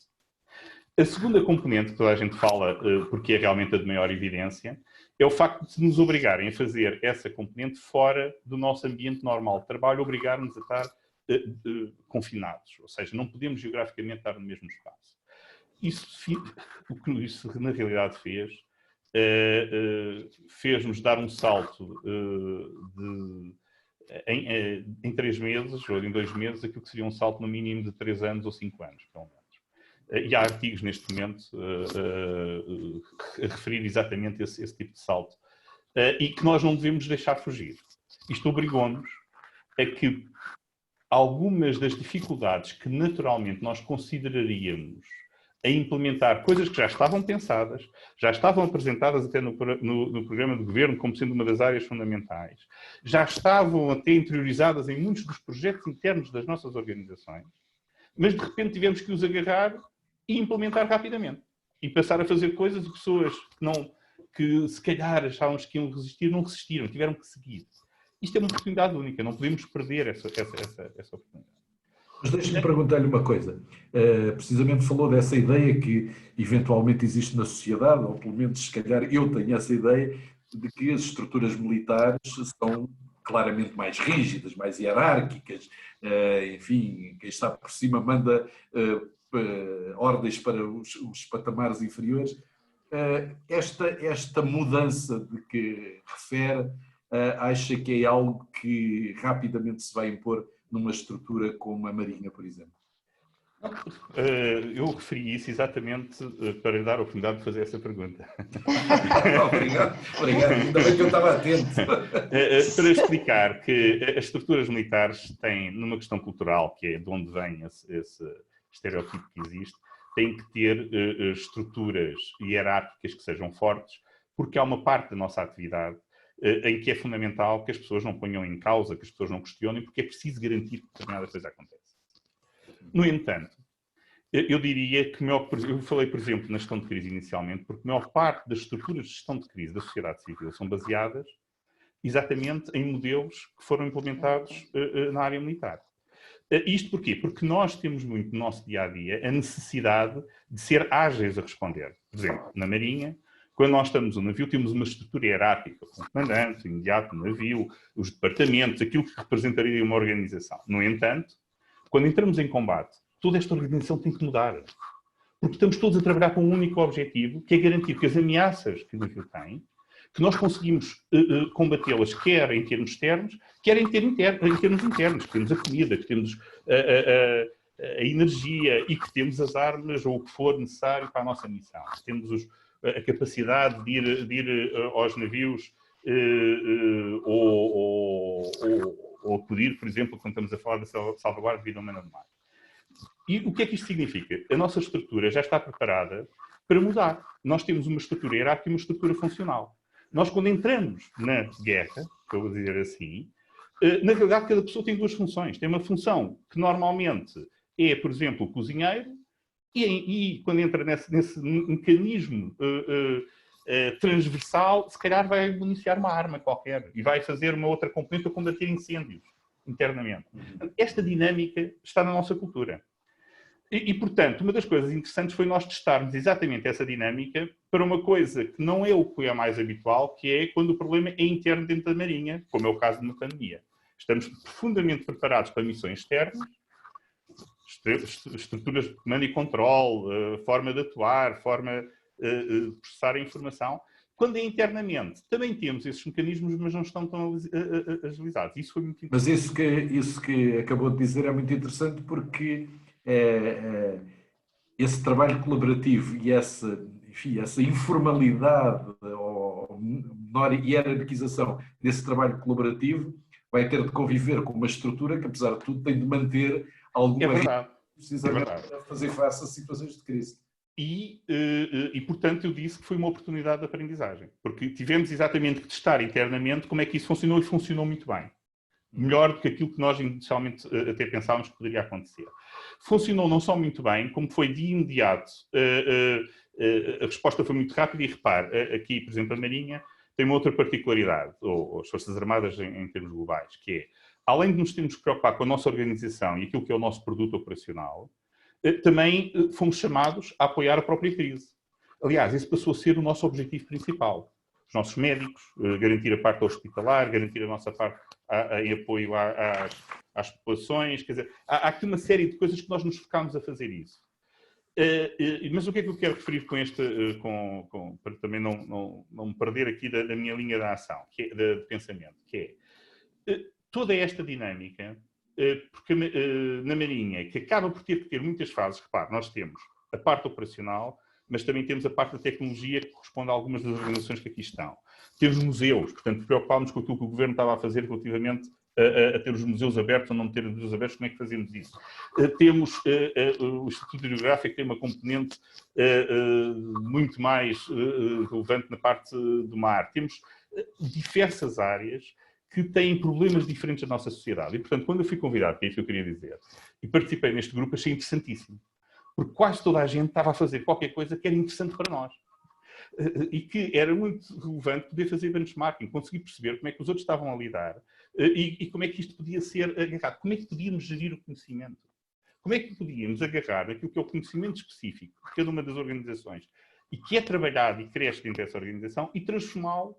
A segunda componente que toda a gente fala, porque é realmente a de maior evidência, é o facto de nos obrigarem a fazer essa componente fora do nosso ambiente normal de trabalho, obrigar-nos a estar confinados, ou seja, não podemos geograficamente estar no mesmo espaço. O que isso na realidade fez-nos dar um salto em 3 meses, ou em 2 meses, aquilo que seria um salto no mínimo de 3 anos ou 5 anos, pelo menos. E há artigos neste momento a referir exatamente esse tipo de salto. E que nós não devemos deixar fugir. Isto obrigou-nos a que algumas das dificuldades que naturalmente nós consideraríamos a implementar coisas que já estavam pensadas, já estavam apresentadas até no programa de governo como sendo uma das áreas fundamentais, já estavam até interiorizadas em muitos dos projetos internos das nossas organizações, mas de repente tivemos que os agarrar e implementar rapidamente. E passar a fazer coisas de pessoas que se calhar achávamos que iam resistir, não resistiram, tiveram que seguir. Isto é uma oportunidade única, não podemos perder essa oportunidade. Mas deixe-me perguntar-lhe uma coisa. Precisamente falou dessa ideia que eventualmente existe na sociedade, ou pelo menos se calhar eu tenho essa ideia, de que as estruturas militares são claramente mais rígidas, mais hierárquicas, enfim, quem está por cima manda ordens para os patamares inferiores. Esta mudança de que refere, acha que é algo que rapidamente se vai impor numa estrutura como a Marinha, por exemplo? Eu referi isso exatamente para lhe dar a oportunidade de fazer essa pergunta. Obrigado, ainda bem que eu estava atento. Para explicar que as estruturas militares têm, numa questão cultural, que é de onde vem esse estereótipo que existe, têm que ter estruturas hierárquicas que sejam fortes, porque há uma parte da nossa atividade em que é fundamental que as pessoas não ponham em causa, que as pessoas não questionem, porque é preciso garantir que determinada coisa acontece. No entanto, eu diria que, eu falei, por exemplo, na gestão de crise inicialmente, porque a maior parte das estruturas de gestão de crise da sociedade civil são baseadas exatamente em modelos que foram implementados na área militar. Isto porquê? Porque nós temos muito no nosso dia-a-dia a necessidade de ser ágeis a responder. Por exemplo, na Marinha, quando nós estamos no navio, temos uma estrutura hierárquica, com o comandante, o imediato, o navio, os departamentos, aquilo que representaria uma organização. No entanto, quando entramos em combate, toda esta organização tem que mudar. Porque estamos todos a trabalhar com um único objetivo, que é garantir que as ameaças que o navio tem, que nós conseguimos combatê-las, quer em termos externos, quer em termos internos, que temos a comida, que temos a energia e que temos as armas ou o que for necessário para a nossa missão. Temos a capacidade de ir aos navios ou acudir, por exemplo, quando estamos a falar da salvaguarda de vida humana no mar. E o que é que isto significa? A nossa estrutura já está preparada para mudar. Nós temos uma estrutura hierárquica e uma estrutura funcional. Nós, quando entramos na guerra, vou dizer assim, na realidade cada pessoa tem 2 funções. Tem uma função que normalmente é, por exemplo, o cozinheiro, e quando entra nesse mecanismo transversal, se calhar vai municiar uma arma qualquer e vai fazer uma outra componente a combater incêndios internamente. Esta dinâmica está na nossa cultura. Portanto, uma das coisas interessantes foi nós testarmos exatamente essa dinâmica para uma coisa que não é o que é mais habitual, que é quando o problema é interno dentro da Marinha, como é o caso de uma pandemia. Estamos profundamente preparados para missões externas, estruturas de comando e controle, forma de atuar, forma de processar a informação. Quando é internamente, também temos esses mecanismos, mas não estão tão agilizados. Isso foi muito interessante. Mas isso que acabou de dizer é muito interessante, porque esse trabalho colaborativo e essa informalidade ou menor hierarquização desse trabalho colaborativo vai ter de conviver com uma estrutura que, apesar de tudo, tem de manter alguma precisamente para fazer face a situações de crise. Portanto, eu disse que foi uma oportunidade de aprendizagem, porque tivemos exatamente que testar internamente como é que isso funcionou, e funcionou muito bem. Melhor do que aquilo que nós inicialmente até pensávamos que poderia acontecer. Funcionou não só muito bem, como foi de imediato. A resposta foi muito rápida, e repare, aqui, por exemplo, a Marinha tem uma outra particularidade, ou as Forças Armadas em termos globais, que é, além de nos termos que preocupar com a nossa organização e aquilo que é o nosso produto operacional, também fomos chamados a apoiar a própria crise. Aliás, esse passou a ser o nosso objetivo principal. Os nossos médicos, garantir a parte hospitalar, garantir a nossa parte em apoio às populações, quer dizer, há aqui uma série de coisas que nós nos focámos a fazer isso. Mas o que é que eu quero referir com este, para também não me perder aqui da minha linha de ação, de pensamento, que é toda esta dinâmica, porque na Marinha, que acaba por ter que ter muitas fases, repare, nós temos a parte operacional, mas também temos a parte da tecnologia, que corresponde a algumas das organizações que aqui estão. Temos museus, portanto, preocupámos com aquilo que o Governo estava a fazer relativamente a ter os museus abertos ou não ter os museus abertos, como é que fazemos isso? Temos o Instituto Hidrográfico, que tem uma componente muito mais relevante na parte do mar. Temos diversas áreas que têm problemas diferentes da nossa sociedade. E, portanto, quando eu fui convidado, que é isso que eu queria dizer, e participei neste grupo, achei interessantíssimo. Porque quase toda a gente estava a fazer qualquer coisa que era interessante para nós. E que era muito relevante poder fazer benchmarking, conseguir perceber como é que os outros estavam a lidar e como é que isto podia ser agarrado. Como é que podíamos gerir o conhecimento? Como é que podíamos agarrar aquilo que é o conhecimento específico de cada uma das organizações e que é trabalhado e cresce dentro dessa organização e transformá-lo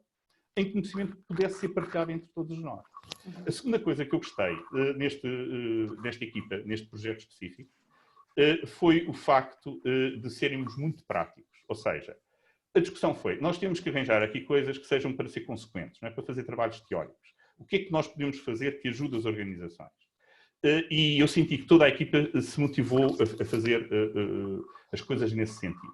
em conhecimento que pudesse ser partilhado entre todos nós. A segunda coisa que eu gostei nesta equipa, neste projeto específico, foi o facto de sermos muito práticos. Ou seja, a discussão foi, nós temos que arranjar aqui coisas que sejam para ser consequentes, não é para fazer trabalhos teóricos. O que é que nós podemos fazer que ajude as organizações? E eu senti que toda a equipa se motivou a fazer as coisas nesse sentido.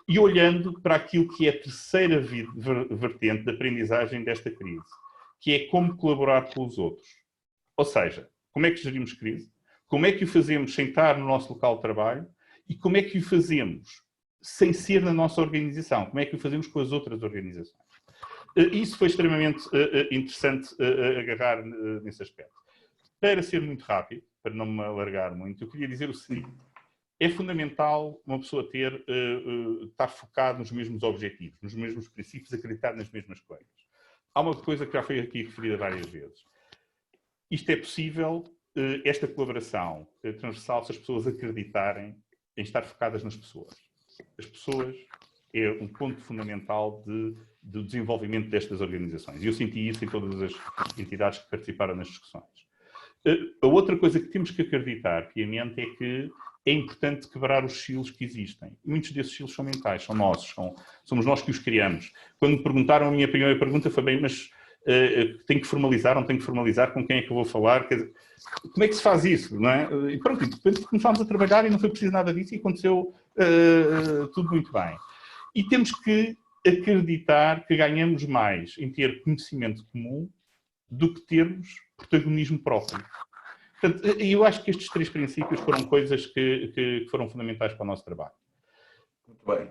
E olhando para aquilo que é a terceira vertente da aprendizagem desta crise, que é como colaborar com os outros. Ou seja, como é que gerimos crise? Como é que o fazemos sem estar no nosso local de trabalho? E como é que o fazemos sem ser na nossa organização? Como é que o fazemos com as outras organizações? Isso foi extremamente interessante agarrar nesse aspecto. Para ser muito rápido, para não me alargar muito, eu queria dizer o seguinte. É fundamental uma pessoa estar focado nos mesmos objetivos, nos mesmos princípios, acreditar nas mesmas coisas. Há uma coisa que já foi aqui referida várias vezes. Isto é possível, esta colaboração transversal, se as pessoas acreditarem em estar focadas nas pessoas. As pessoas é um ponto fundamental do desenvolvimento destas organizações. E eu senti isso em todas as entidades que participaram nas discussões. A outra coisa que temos que acreditar piamente é que é importante quebrar os silos que existem. Muitos desses silos são mentais, são nossos, somos nós que os criamos. Quando me perguntaram, a minha primeira pergunta foi bem, mas tenho que formalizar, não tenho que formalizar, com quem é que eu vou falar? Quer dizer, como é que se faz isso? Não é? E pronto, de repente começámos a trabalhar e não foi preciso nada disso e aconteceu tudo muito bem. E temos que acreditar que ganhamos mais em ter conhecimento comum do que termos protagonismo próprio. Portanto, eu acho que estes três princípios foram coisas que foram fundamentais para o nosso trabalho. Muito bem.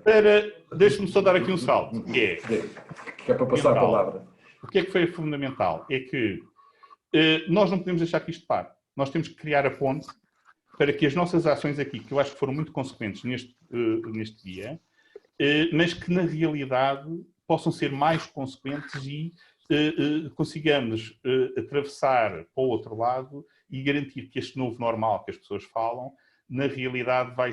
Deixe-me só dar aqui um salto, que é para passar a palavra. O que é que foi fundamental? É que nós não podemos deixar que isto pare. Nós temos que criar a ponte para que as nossas ações aqui, que eu acho que foram muito consequentes neste dia, mas que na realidade possam ser mais consequentes e consigamos atravessar para o outro lado e garantir que este novo normal que as pessoas falam na realidade vai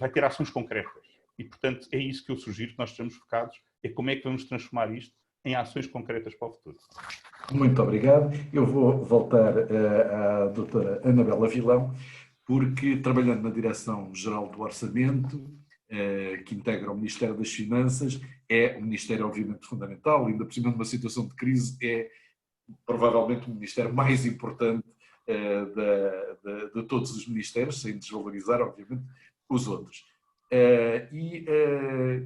ter ações concretas. E, portanto, é isso que eu sugiro que nós estejamos focados, é como é que vamos transformar isto em ações concretas para o futuro. Muito obrigado. Eu vou voltar à doutora Anabela Vilão, porque trabalhando na Direção-Geral do Orçamento, que integra o Ministério das Finanças, é um ministério obviamente fundamental, ainda por cima de uma situação de crise, é provavelmente o ministério mais importante de todos os ministérios, sem desvalorizar, obviamente, os outros.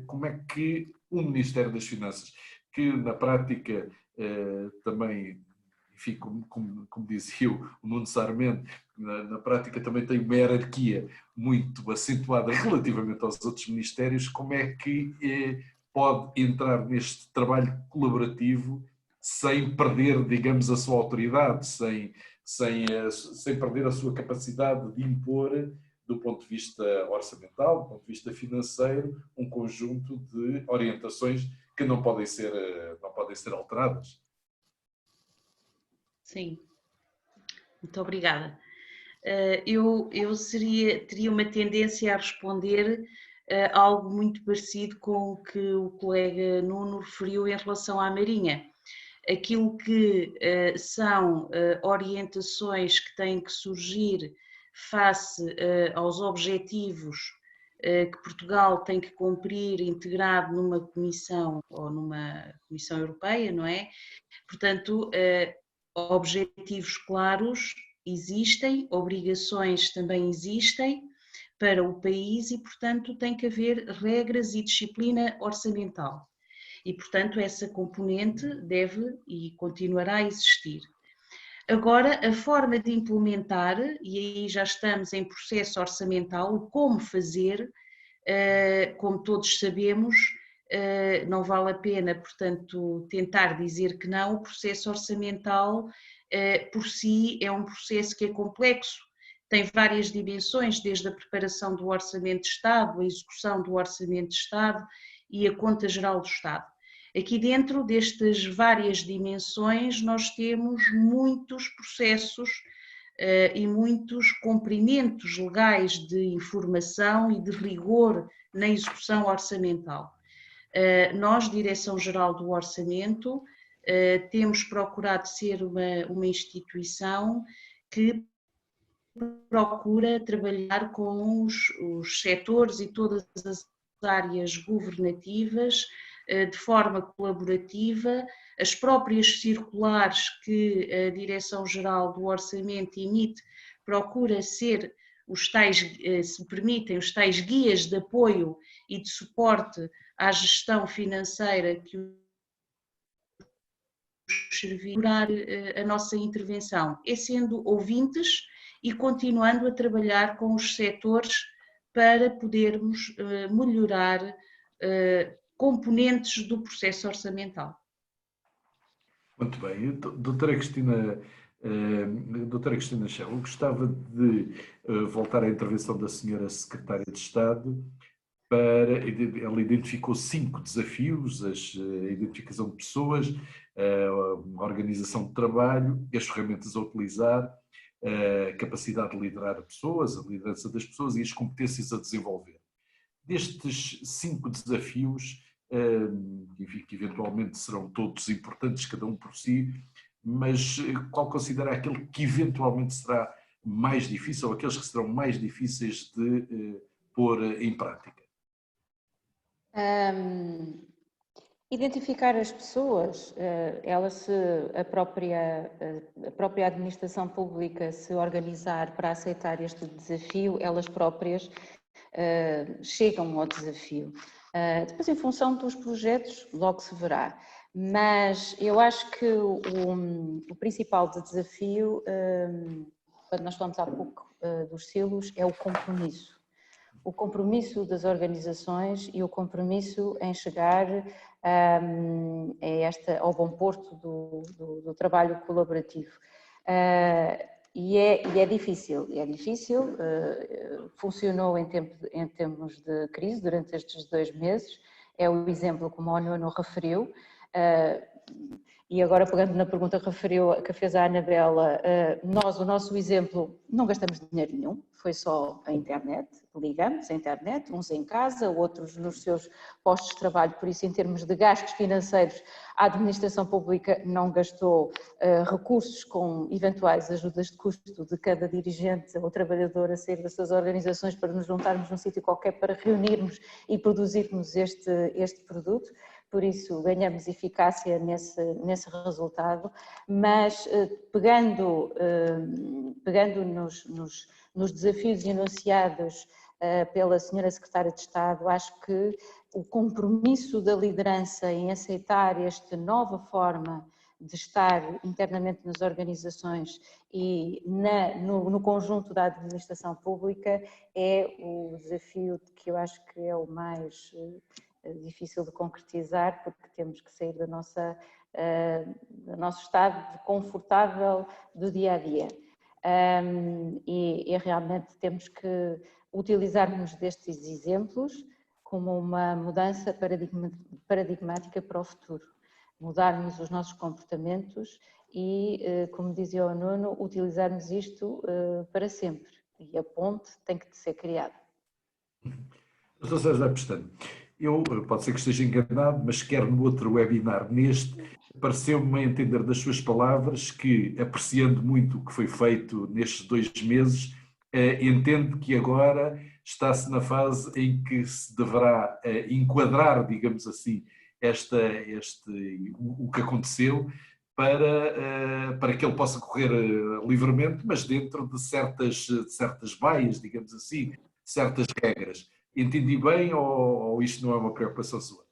Como é que o Ministério das Finanças, que na prática também, enfim, como dizia o Nuno Sarmento, na prática também tem uma hierarquia muito acentuada relativamente aos outros ministérios, como é que pode entrar neste trabalho colaborativo sem perder, digamos, a sua autoridade, sem perder a sua capacidade de impor, do ponto de vista orçamental, do ponto de vista financeiro, um conjunto de orientações que não podem ser alteradas? Sim, muito obrigada. Eu teria uma tendência a responder algo muito parecido com o que o colega Nuno referiu em relação à Marinha. Aquilo que são orientações que têm que surgir face aos objetivos que Portugal tem que cumprir integrado numa comissão ou numa Comissão Europeia, não é? Portanto, objetivos claros existem, obrigações também existem para o país e, portanto, tem que haver regras e disciplina orçamental. E, portanto, essa componente deve e continuará a existir. Agora, a forma de implementar, e aí já estamos em processo orçamental, o como fazer, como todos sabemos, não vale a pena, portanto, tentar dizer que não. O processo orçamental, por si, é um processo que é complexo, tem várias dimensões, desde a preparação do Orçamento de Estado, a execução do Orçamento de Estado e a Conta Geral do Estado. Aqui dentro destas várias dimensões nós temos muitos processos e muitos cumprimentos legais de informação e de rigor na execução orçamental. Nós, Direção-Geral do Orçamento, temos procurado ser uma instituição que procura trabalhar com os setores e todas as áreas governativas de forma colaborativa. As próprias circulares que a Direção-Geral do Orçamento emite procura ser os tais, se me permitem, os tais guias de apoio e de suporte à gestão financeira que os servir a nossa intervenção, é sendo ouvintes e continuando a trabalhar com os setores para podermos melhorar componentes do processo orçamental. Muito bem. Doutora Cristina Chão, gostava de voltar à intervenção da senhora Secretária de Estado. Ela identificou 5 desafios: a identificação de pessoas, a organização de trabalho, as ferramentas a utilizar, a capacidade de liderar pessoas, a liderança das pessoas e as competências a desenvolver. Destes 5 desafios, que eventualmente serão todos importantes, cada um por si, mas qual considera aquele que eventualmente será mais difícil, ou aqueles que serão mais difíceis de pôr em prática? Identificar as pessoas, a própria administração pública se organizar para aceitar este desafio, elas próprias chegam ao desafio. Depois, em função dos projetos, logo se verá. Mas eu acho que o principal desafio, quando nós falamos há pouco dos silos, é o compromisso. O compromisso das organizações e o compromisso em chegar ao bom porto do trabalho colaborativo. E é difícil, funcionou em tempos de crise durante estes 2 meses, é o exemplo como a ONU referiu. E agora, pegando na pergunta que fez a Anabela, nós, o nosso exemplo, não gastamos dinheiro nenhum, foi só a internet, ligamos a internet, uns em casa, outros nos seus postos de trabalho, por isso em termos de gastos financeiros, a administração pública não gastou recursos com eventuais ajudas de custo de cada dirigente ou trabalhador a sair das suas organizações para nos juntarmos num sítio qualquer para reunirmos e produzirmos este produto. Por isso ganhamos eficácia nesse resultado, mas pegando nos desafios enunciados pela senhora Secretária de Estado, acho que o compromisso da liderança em aceitar esta nova forma de estar internamente nas organizações e no conjunto da administração pública é o desafio que eu acho que é o mais difícil de concretizar, porque temos que sair do nosso estado confortável do dia a dia. E realmente temos que utilizarmos destes exemplos como uma mudança paradigmática para o futuro. Mudarmos os nossos comportamentos e, como dizia o Nuno, utilizarmos isto para sempre. E a ponte tem que ser criada. Doutor Sérgio Pestana, pode ser que esteja enganado, mas quer no outro webinar, neste, pareceu-me a entender das suas palavras que, apreciando muito o que foi feito nestes 2 meses, entende que agora está-se na fase em que se deverá enquadrar, digamos assim, o que aconteceu para que ele possa correr livremente, mas dentro de certas baias, digamos assim, de certas regras. Entendi bem ou isto não é uma preocupação sua?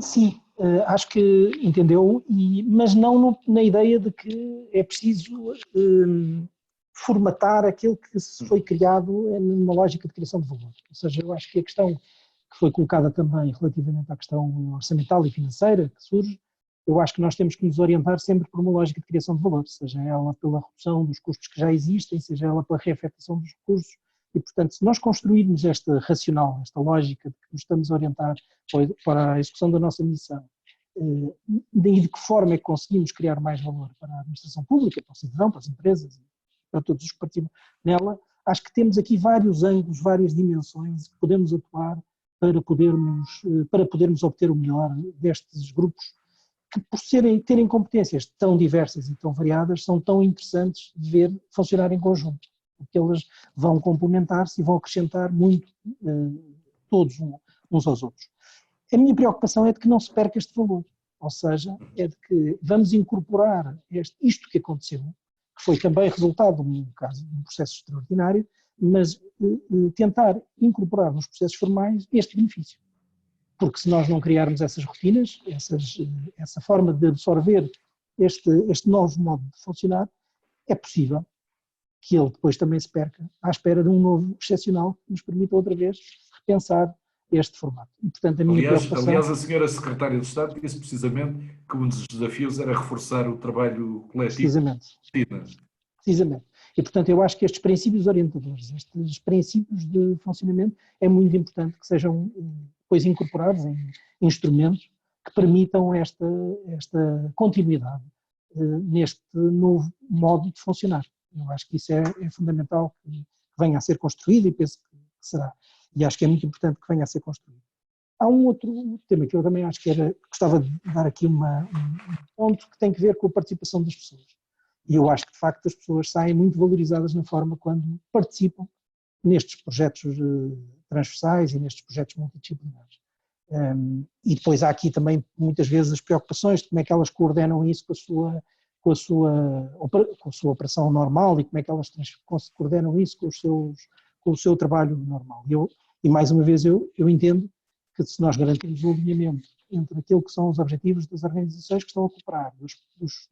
Sim, acho que entendeu, mas não na ideia de que é preciso formatar aquilo que foi criado numa lógica de criação de valor. Ou seja, eu acho que a questão que foi colocada também relativamente à questão orçamental e financeira que surge, eu acho que nós temos que nos orientar sempre por uma lógica de criação de valor, seja ela pela redução dos custos que já existem, seja ela pela reafetação dos recursos. E, portanto, se nós construirmos esta racional, esta lógica de que nos estamos a orientar para a execução da nossa missão, e de que forma é que conseguimos criar mais valor para a administração pública, para o cidadão, para as empresas, para todos os que participam nela, acho que temos aqui vários ângulos, várias dimensões que podemos atuar para podermos obter o melhor destes grupos que, por terem competências tão diversas e tão variadas, são tão interessantes de ver funcionar em conjunto, porque elas vão complementar-se e vão acrescentar muito todos uns aos outros. A minha preocupação é de que não se perca este valor, ou seja, é de que vamos incorporar isto que aconteceu, que foi também resultado, no caso, de um processo extraordinário, mas tentar incorporar nos processos formais este benefício. Porque se nós não criarmos essas rotinas, essa forma de absorver este novo modo de funcionar, é possível que ele depois também se perca à espera de um novo excepcional que nos permita outra vez repensar este formato. E, portanto, a minha preocupação... Aliás, a senhora Secretária de Estado disse precisamente que um dos desafios era reforçar o trabalho coletivo. Precisamente. E, portanto, eu acho que estes princípios orientadores, estes princípios de funcionamento, é muito importante que sejam depois incorporados em instrumentos que permitam esta continuidade neste novo modo de funcionar. Eu acho que isso é fundamental que venha a ser construído e penso que será. E acho que é muito importante que venha a ser construído. Há um outro tema que eu também acho que gostava de dar aqui um ponto que tem que ver com a participação das pessoas. E eu acho que, de facto, as pessoas saem muito valorizadas na forma quando participam nestes projetos transversais e nestes projetos multidisciplinares. E depois há aqui também, muitas vezes, as preocupações de como é que elas coordenam isso com a sua operação normal e como é que elas coordenam isso com o seu trabalho normal. E mais uma vez, eu entendo que se nós garantirmos o alinhamento entre aquilo que são os objetivos das organizações que estão a cooperar, dos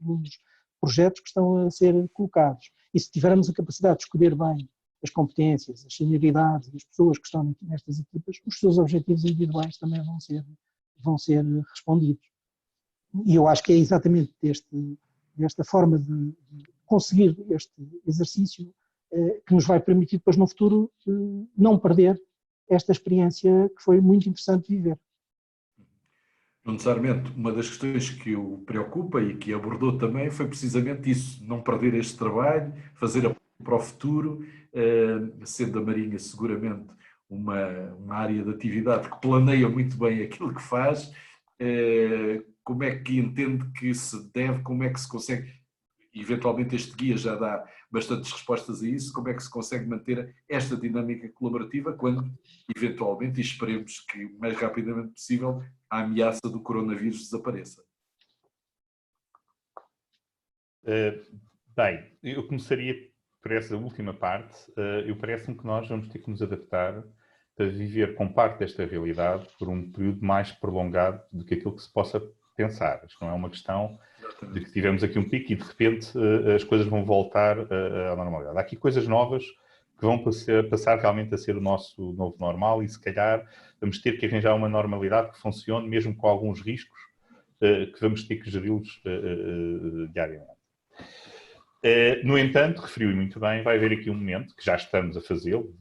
projetos que estão a ser colocados, e se tivermos a capacidade de escolher bem as competências, as senioridades e as pessoas que estão nestas equipas, os seus objetivos individuais também vão ser respondidos. E eu acho que é exatamente desta forma de conseguir este exercício que nos vai permitir depois no futuro não perder esta experiência que foi muito interessante de viver. Não necessariamente. Uma das questões que o preocupa e que abordou também foi precisamente isso, não perder este trabalho, fazer a para o futuro, sendo a Marinha seguramente uma área de atividade que planeia muito bem aquilo que faz, como é que entende que se deve, como é que se consegue, eventualmente este guia já dá bastantes respostas a isso, como é que se consegue manter esta dinâmica colaborativa quando, eventualmente, e esperemos que o mais rapidamente possível, a ameaça do coronavírus desapareça. Bem, eu começaria por essa última parte. Eu parece-me que nós vamos ter que nos adaptar para viver com parte desta realidade por um período mais prolongado do que aquilo que se possa pensar. Isto não é uma questão de que tivemos aqui um pico e de repente as coisas vão voltar à normalidade. Há aqui coisas novas que vão passar realmente a ser o nosso novo normal e se calhar vamos ter que arranjar uma normalidade que funcione mesmo com alguns riscos que vamos ter que geri-los diariamente. No entanto, referiu muito bem, vai haver aqui um momento, que já estamos a fazê-lo,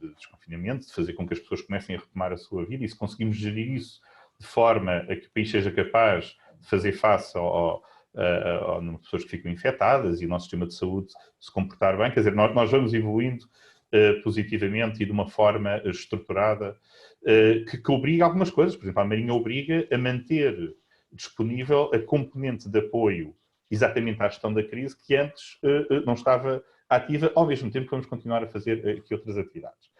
de desconfinamento, de fazer com que as pessoas comecem a retomar a sua vida, e se conseguimos gerir isso de forma a que o país seja capaz de fazer face ao número de pessoas que ficam infectadas e o nosso sistema de saúde se comportar bem, quer dizer, nós vamos evoluindo positivamente e de uma forma estruturada que obriga algumas coisas. Por exemplo, a Marinha obriga a manter disponível a componente de apoio exatamente à gestão da crise que antes não estava ativa, ao mesmo tempo que vamos continuar a fazer aqui outras atividades.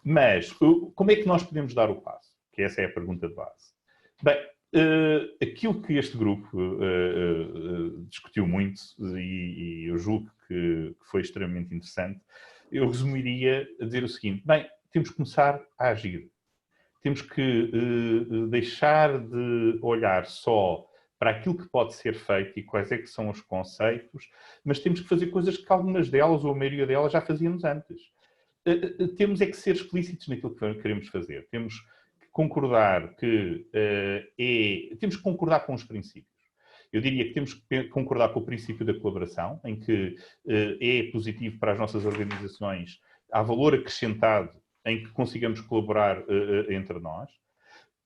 Mas como é que nós podemos dar o passo? Que essa é a pergunta de base. Bem, aquilo que este grupo discutiu muito, e eu julgo que foi extremamente interessante, eu resumiria a dizer o seguinte: bem, temos que começar a agir. Temos que deixar de olhar só para aquilo que pode ser feito e quais é que são os conceitos, mas temos que fazer coisas que algumas delas, ou a maioria delas, já fazíamos antes. Temos é que ser explícitos naquilo que queremos fazer. Temos que concordar temos que concordar com os princípios. Eu diria que temos que concordar com o princípio da colaboração, em que é positivo para as nossas organizações, há valor acrescentado em que consigamos colaborar entre nós.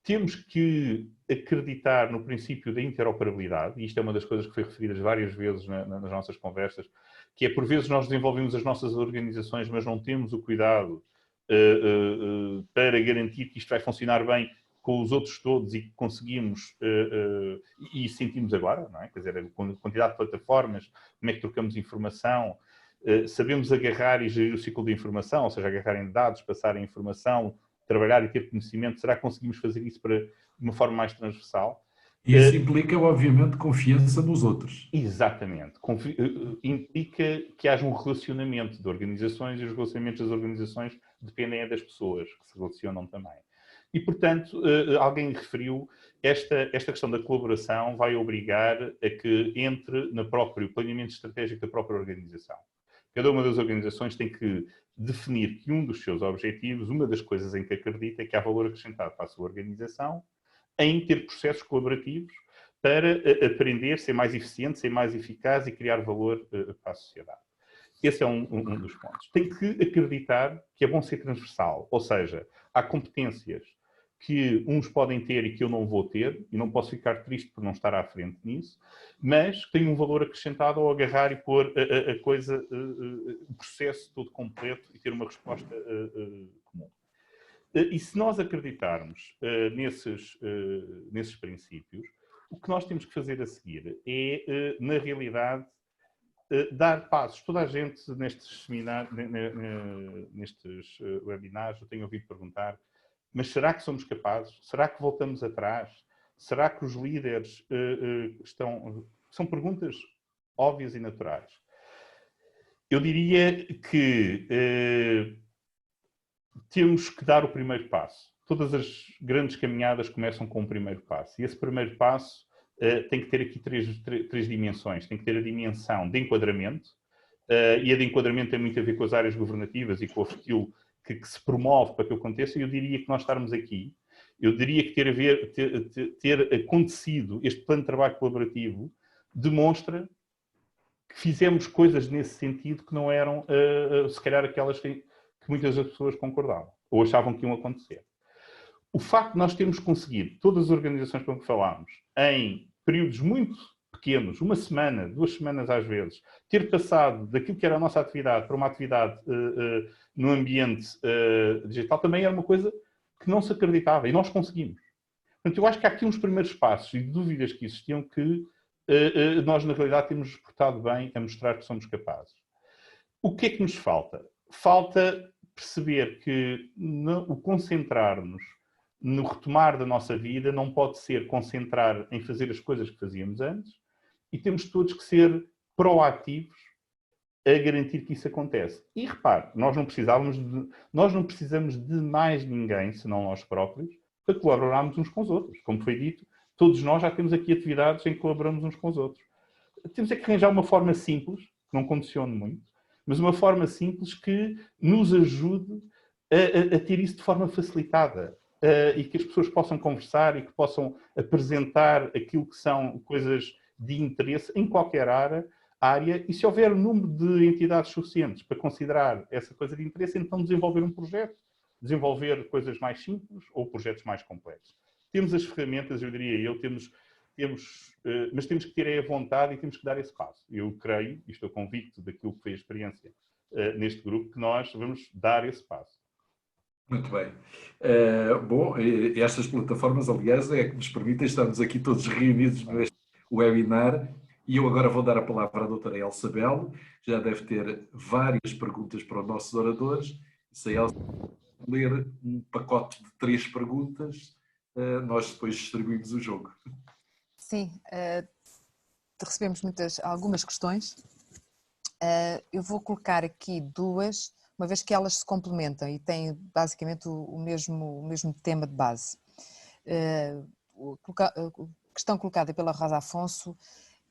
Temos que acreditar no princípio da interoperabilidade, e isto é uma das coisas que foi referida várias vezes nas nossas conversas, que é, por vezes, nós desenvolvemos as nossas organizações, mas não temos o cuidado para garantir que isto vai funcionar bem com os outros todos e que conseguimos, e sentimos agora, não é? Quer dizer, a quantidade de plataformas, como é que trocamos informação, sabemos agarrar e gerir o ciclo de informação, ou seja, agarrar em dados, passar em informação, trabalhar e ter conhecimento. Será que conseguimos fazer isso de uma forma mais transversal? Isso implica, obviamente, confiança nos outros. Exatamente. Implica que haja um relacionamento de organizações e os relacionamentos das organizações dependem das pessoas que se relacionam também. E, portanto, alguém referiu, esta questão da colaboração vai obrigar a que entre no próprio planeamento estratégico da própria organização. Cada uma das organizações tem que definir que um dos seus objetivos, uma das coisas em que acredita, é que há valor acrescentado para a sua organização em ter processos colaborativos para aprender, ser mais eficiente, ser mais eficaz e criar valor para a sociedade. Esse é um dos pontos. Tem que acreditar que é bom ser transversal, ou seja, há competências que uns podem ter e que eu não vou ter, e não posso ficar triste por não estar à frente nisso, mas tem um valor acrescentado ao agarrar e pôr a coisa, o processo todo completo e ter uma resposta comum. E se nós acreditarmos nesses princípios, o que nós temos que fazer a seguir é, na realidade, dar passos. Toda a gente nestes seminários, nestes webinars, eu tenho ouvido perguntar: mas será que somos capazes? Será que voltamos atrás? Será que os líderes estão... São perguntas óbvias e naturais. Eu diria que temos que dar o primeiro passo. Todas as grandes caminhadas começam com o primeiro passo. E esse primeiro passo tem que ter aqui três dimensões. Tem que ter a dimensão de enquadramento, e a de enquadramento tem muito a ver com as áreas governativas e com aquilo que se promove para que aconteça. E eu diria que nós estarmos aqui, eu diria que ter acontecido este plano de trabalho colaborativo demonstra que fizemos coisas nesse sentido que não eram, se calhar, aquelas que muitas das pessoas concordavam ou achavam que iam acontecer. o facto de nós termos conseguido, todas as organizações com que falámos, em períodos muito pequenos, uma semana, 2 semanas às vezes, ter passado daquilo que era a nossa atividade para uma atividade no ambiente digital, também era uma coisa que não se acreditava, e nós conseguimos. Portanto, eu acho que há aqui uns primeiros passos e dúvidas que existiam que nós, na realidade, temos nos portado bem a mostrar que somos capazes. O que é que nos falta? Falta perceber que o concentrar-nos no retomar da nossa vida não pode ser concentrar em fazer as coisas que fazíamos antes, e temos todos que ser proativos a garantir que isso acontece. E repare, nós não precisamos de mais ninguém, senão nós próprios, para colaborarmos uns com os outros. Como foi dito, todos nós já temos aqui atividades em que colaboramos uns com os outros. Temos é que arranjar uma forma simples, que não condicione muito, mas uma forma simples que nos ajude a ter isso de forma facilitada. E que as pessoas possam conversar e que possam apresentar aquilo que são coisas de interesse em qualquer área, e se houver um número de entidades suficientes para considerar essa coisa de interesse, então desenvolver um projeto, desenvolver coisas mais simples ou projetos mais complexos. Temos as ferramentas, eu diria mas temos que ter a vontade e temos que dar esse passo. Eu creio, e estou convicto daquilo que foi a experiência neste grupo, que nós vamos dar esse passo. Muito bem. Bom, estas plataformas, aliás, é que nos permitem estarmos aqui todos reunidos neste webinar, e eu agora vou dar a palavra à doutora Elsa Belo, que já deve ter várias perguntas para os nossos oradores. Se a Elsa ler um pacote de 3 perguntas, nós depois distribuímos o jogo. Sim, recebemos algumas questões. Eu vou colocar aqui 2, uma vez que elas se complementam e têm basicamente o mesmo tema de base. Questão colocada pela Rosa Afonso,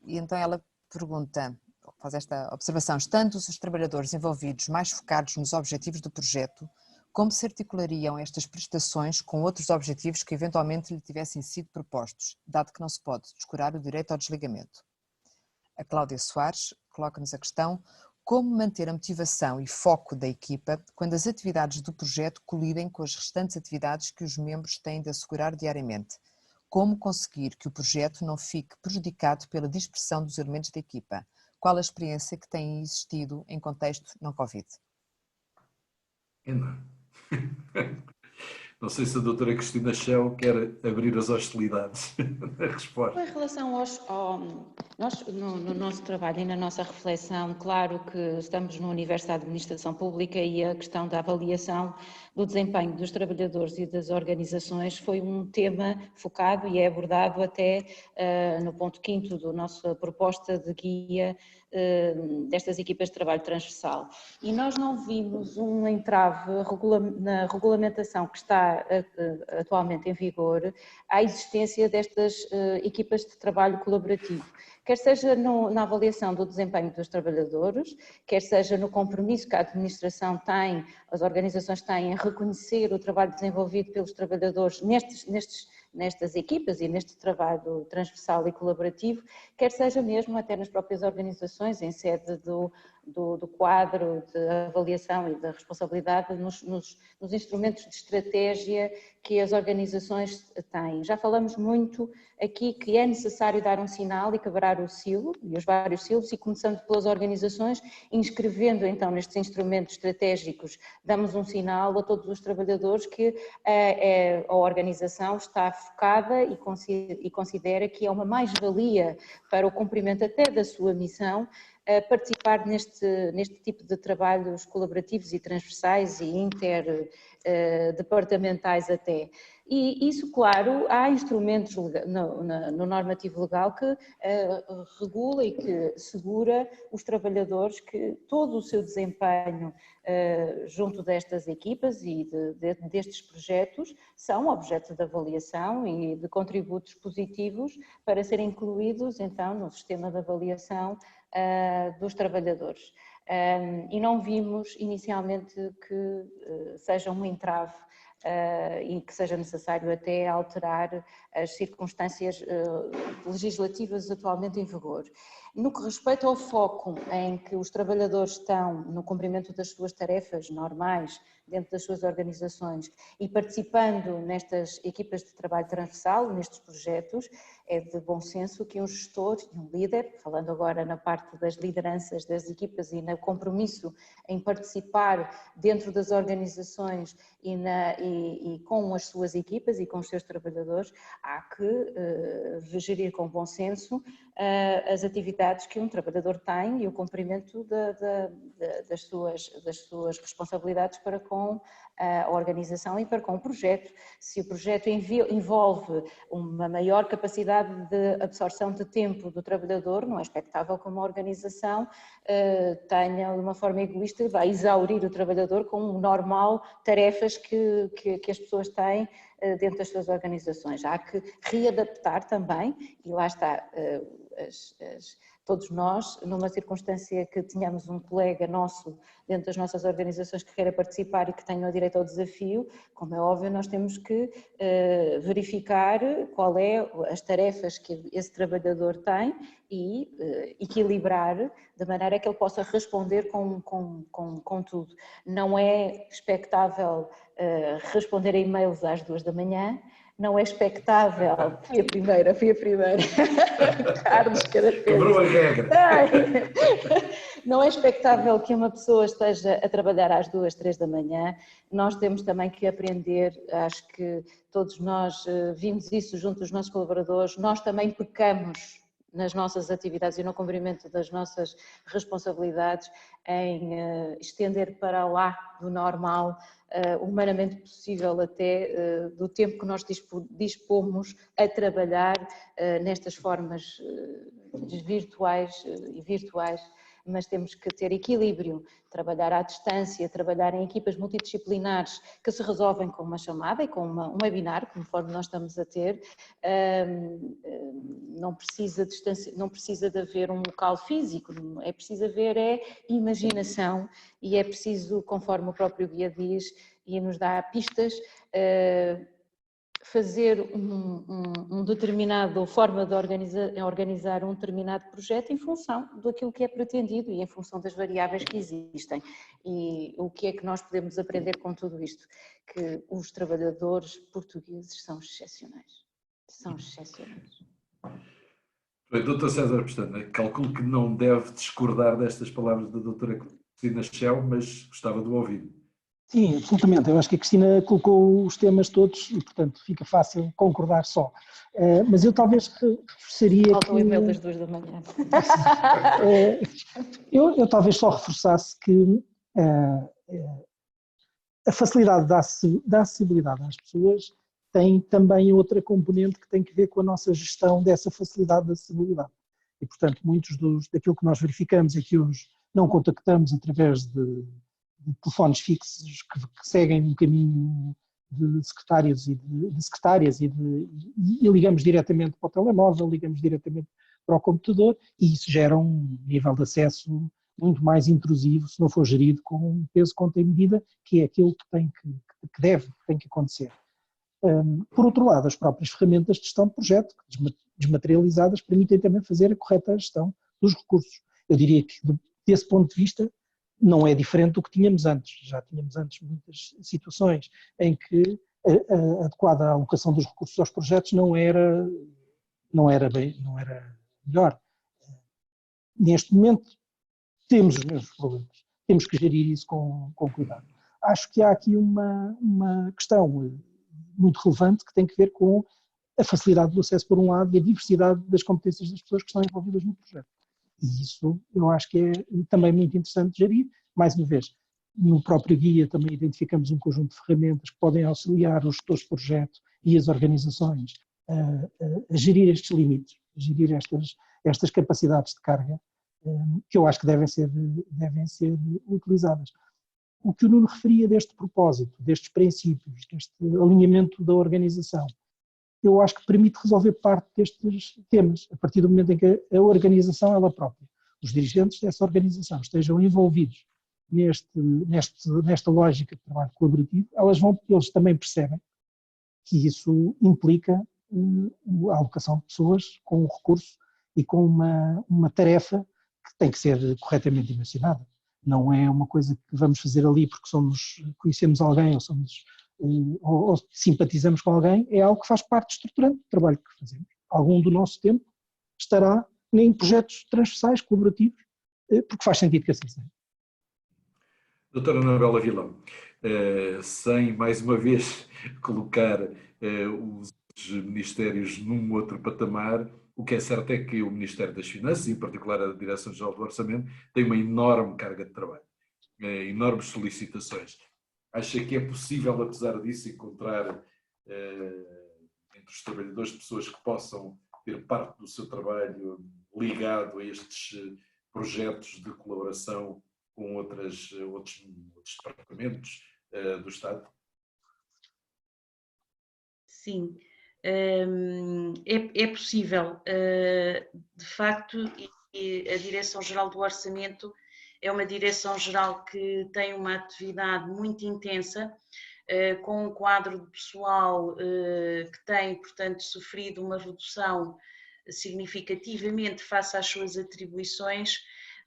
e então ela pergunta, faz esta observação: estando os trabalhadores envolvidos mais focados nos objetivos do projeto, como se articulariam estas prestações com outros objetivos que eventualmente lhe tivessem sido propostos, dado que não se pode descurar o direito ao desligamento? A Cláudia Soares coloca-nos a questão: como manter a motivação e foco da equipa quando as atividades do projeto colidem com as restantes atividades que os membros têm de assegurar diariamente? Como conseguir que o projeto não fique prejudicado pela dispersão dos elementos da equipa? Qual a experiência que tem existido em contexto não Covid? Não sei se a doutora Cristina Chão quer abrir as hostilidades na resposta. Em relação no nosso trabalho e na nossa reflexão, claro que estamos no universo da administração pública e a questão da avaliação do desempenho dos trabalhadores e das organizações foi um tema focado e é abordado até no ponto 5º da nossa proposta de guia destas equipas de trabalho transversal. E nós não vimos um entrave na regulamentação que está atualmente em vigor à existência destas equipas de trabalho colaborativo, quer seja na avaliação do desempenho dos trabalhadores, quer seja no compromisso que a administração tem, as organizações têm em reconhecer o trabalho desenvolvido pelos trabalhadores nestas equipas e neste trabalho transversal e colaborativo, quer seja mesmo até nas próprias organizações, em sede do quadro de avaliação e da responsabilidade nos instrumentos de estratégia que as organizações têm. Já falamos muito aqui que é necessário dar um sinal e quebrar o silo, e os vários silos, e começando pelas organizações, inscrevendo então nestes instrumentos estratégicos, damos um sinal a todos os trabalhadores que a organização está focada e considera que é uma mais-valia para o cumprimento até da sua missão participar neste tipo de trabalhos colaborativos e transversais e interdepartamentais até. E isso, claro, há instrumentos no normativo legal que regula e que segura os trabalhadores que todo o seu desempenho junto destas equipas e destes projetos são objeto de avaliação e de contributos positivos para serem incluídos então no sistema de avaliação dos trabalhadores. E não vimos inicialmente que seja um entrave e que seja necessário até alterar as circunstâncias legislativas atualmente em vigor. No que respeita ao foco em que os trabalhadores estão no cumprimento das suas tarefas normais dentro das suas organizações e participando nestas equipas de trabalho transversal, nestes projetos, é de bom senso que um gestor e um líder, falando agora na parte das lideranças das equipas e no compromisso em participar dentro das organizações e com as suas equipas e com os seus trabalhadores, há que gerir com bom senso as atividades que um trabalhador tem e o cumprimento das suas responsabilidades para com a organização e para com o projeto. Se o projeto envolve uma maior capacidade de absorção de tempo do trabalhador, não é expectável que uma organização tenha, de uma forma egoísta, vai exaurir o trabalhador com o normal tarefas que as pessoas têm dentro das suas organizações. Há que readaptar também, e lá está, todos nós, numa circunstância que tenhamos um colega nosso dentro das nossas organizações que queira participar e que tenha o direito ao desafio, como é óbvio, nós temos que verificar qual é as tarefas que esse trabalhador tem e equilibrar de maneira que ele possa responder com tudo. Não é expectável responder a e-mails às 2 da manhã, não é expectável, fui a primeira, Carlos, cada vez. Quebrou a regra. Não é expectável que uma pessoa esteja a trabalhar às 2, 3 da manhã, nós temos também que aprender, acho que todos nós vimos isso junto dos nossos colaboradores, nós também pecamos nas nossas atividades e no cumprimento das nossas responsabilidades em estender para lá do normal, humanamente possível até, do tempo que nós dispomos a trabalhar nestas formas virtuais e virtuais, mas temos que ter equilíbrio, trabalhar à distância, trabalhar em equipas multidisciplinares que se resolvem com uma chamada e com um webinar, conforme nós estamos a ter. Não precisa de haver um local físico, é preciso haver imaginação e é preciso, conforme o próprio guia diz e nos dá pistas, fazer um determinado forma de organizar um determinado projeto em função daquilo que é pretendido e em função das variáveis que existem. E o que é que nós podemos aprender com tudo isto? Que os trabalhadores portugueses são excepcionais. São excepcionais. Doutor César Pestana, calculo que não deve discordar destas palavras da doutora Cristina Schell, mas gostava de ouvir. Sim, absolutamente. Eu acho que a Cristina colocou os temas todos e, portanto, fica fácil concordar só. Mas eu talvez reforçaria... Falta o e-mail das 2 da manhã. Eu talvez só reforçasse que a facilidade da acessibilidade às pessoas tem também outra componente que tem que ver com a nossa gestão dessa facilidade de acessibilidade. E, portanto, muitos daquilo que nós verificamos é que hoje não contactamos através de telefones fixos que seguem um caminho de secretários e de secretárias e ligamos diretamente para o telemóvel, ligamos diretamente para o computador e isso gera um nível de acesso muito mais intrusivo se não for gerido com um peso, conta e medida, que é aquilo que tem que acontecer. Por outro lado, as próprias ferramentas de gestão de projeto, desmaterializadas, permitem também fazer a correta gestão dos recursos. Eu diria que, desse ponto de vista, não é diferente do que tínhamos antes. Já tínhamos antes muitas situações em que a adequada alocação dos recursos aos projetos não era melhor. Neste momento temos os mesmos problemas, temos que gerir isso com cuidado. Acho que há aqui uma questão muito relevante que tem que ver com a facilidade do acesso por um lado e a diversidade das competências das pessoas que estão envolvidas no projeto. E isso eu acho que é também muito interessante gerir. Mais uma vez, no próprio guia também identificamos um conjunto de ferramentas que podem auxiliar os gestores de projeto e as organizações a gerir estes limites, a gerir estas capacidades de carga que eu acho que devem ser utilizadas. O que o Nuno referia deste propósito, destes princípios, deste alinhamento da organização, eu acho que permite resolver parte destes temas, a partir do momento em que a organização ela própria, os dirigentes dessa organização estejam envolvidos nesta lógica de trabalho colaborativo, eles também percebem que isso implica a alocação de pessoas com um recurso e com uma tarefa que tem que ser corretamente dimensionada. Não é uma coisa que vamos fazer ali porque conhecemos alguém ou simpatizamos com alguém, é algo que faz parte estruturante do trabalho que fazemos. Algum do nosso tempo estará em projetos transversais, colaborativos, porque faz sentido que assim seja. Doutora Anabela Vilão, sem mais uma vez colocar os ministérios num outro patamar, o que é certo é que o Ministério das Finanças, em particular a Direção-Geral do Orçamento, tem uma enorme carga de trabalho, enormes solicitações. Acha que é possível, apesar disso, encontrar entre os trabalhadores pessoas que possam ter parte do seu trabalho ligado a estes projetos de colaboração com outros departamentos do Estado? Sim, é possível. De facto, a Direção-Geral do Orçamento é uma Direção-Geral que tem uma atividade muito intensa, com um quadro de pessoal que tem, portanto, sofrido uma redução significativamente face às suas atribuições,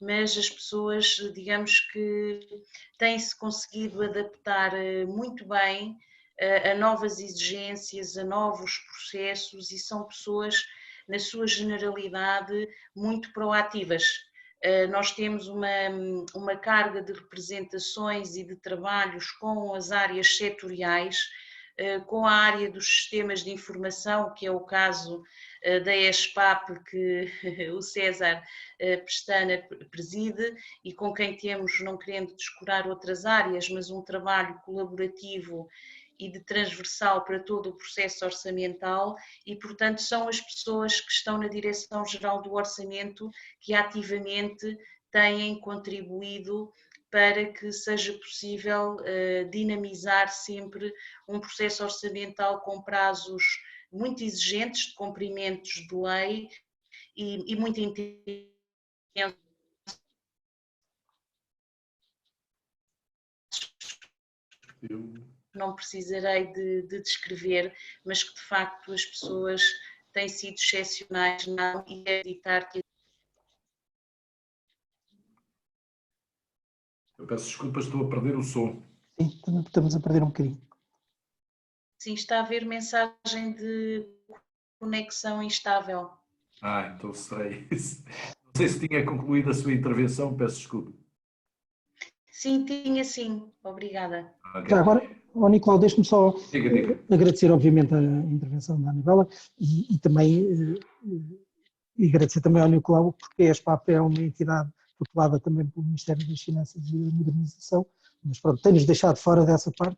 mas as pessoas, digamos que têm-se conseguido adaptar muito bem a novas exigências, a novos processos e são pessoas, na sua generalidade, muito proativas. Nós temos uma carga de representações e de trabalhos com as áreas setoriais, com a área dos sistemas de informação, que é o caso da ESPAP, que o César Pestana preside, e com quem temos, não querendo descurar outras áreas, mas um trabalho colaborativo e de transversal para todo o processo orçamental e, portanto, são as pessoas que estão na Direção-Geral do Orçamento que ativamente têm contribuído para que seja possível dinamizar sempre um processo orçamental com prazos muito exigentes de cumprimentos de lei e muito intensos. Não precisarei de descrever, mas que de facto as pessoas têm sido excepcionais e acreditar que... Eu peço desculpas, estou a perder o som. Sim, estamos a perder um bocadinho. Sim, está a haver mensagem de conexão instável. Então serei isso. Não sei se tinha concluído a sua intervenção, peço desculpa. Sim, tinha sim. Obrigada. Okay. Já agora, Nicolau, deixe-me só diga. Agradecer, obviamente, a intervenção da Anabela e também agradecer também ao Nicolau, porque a ESPAP é uma entidade tutelada também pelo Ministério das Finanças e da Modernização, mas pronto, tem-nos deixado fora dessa parte.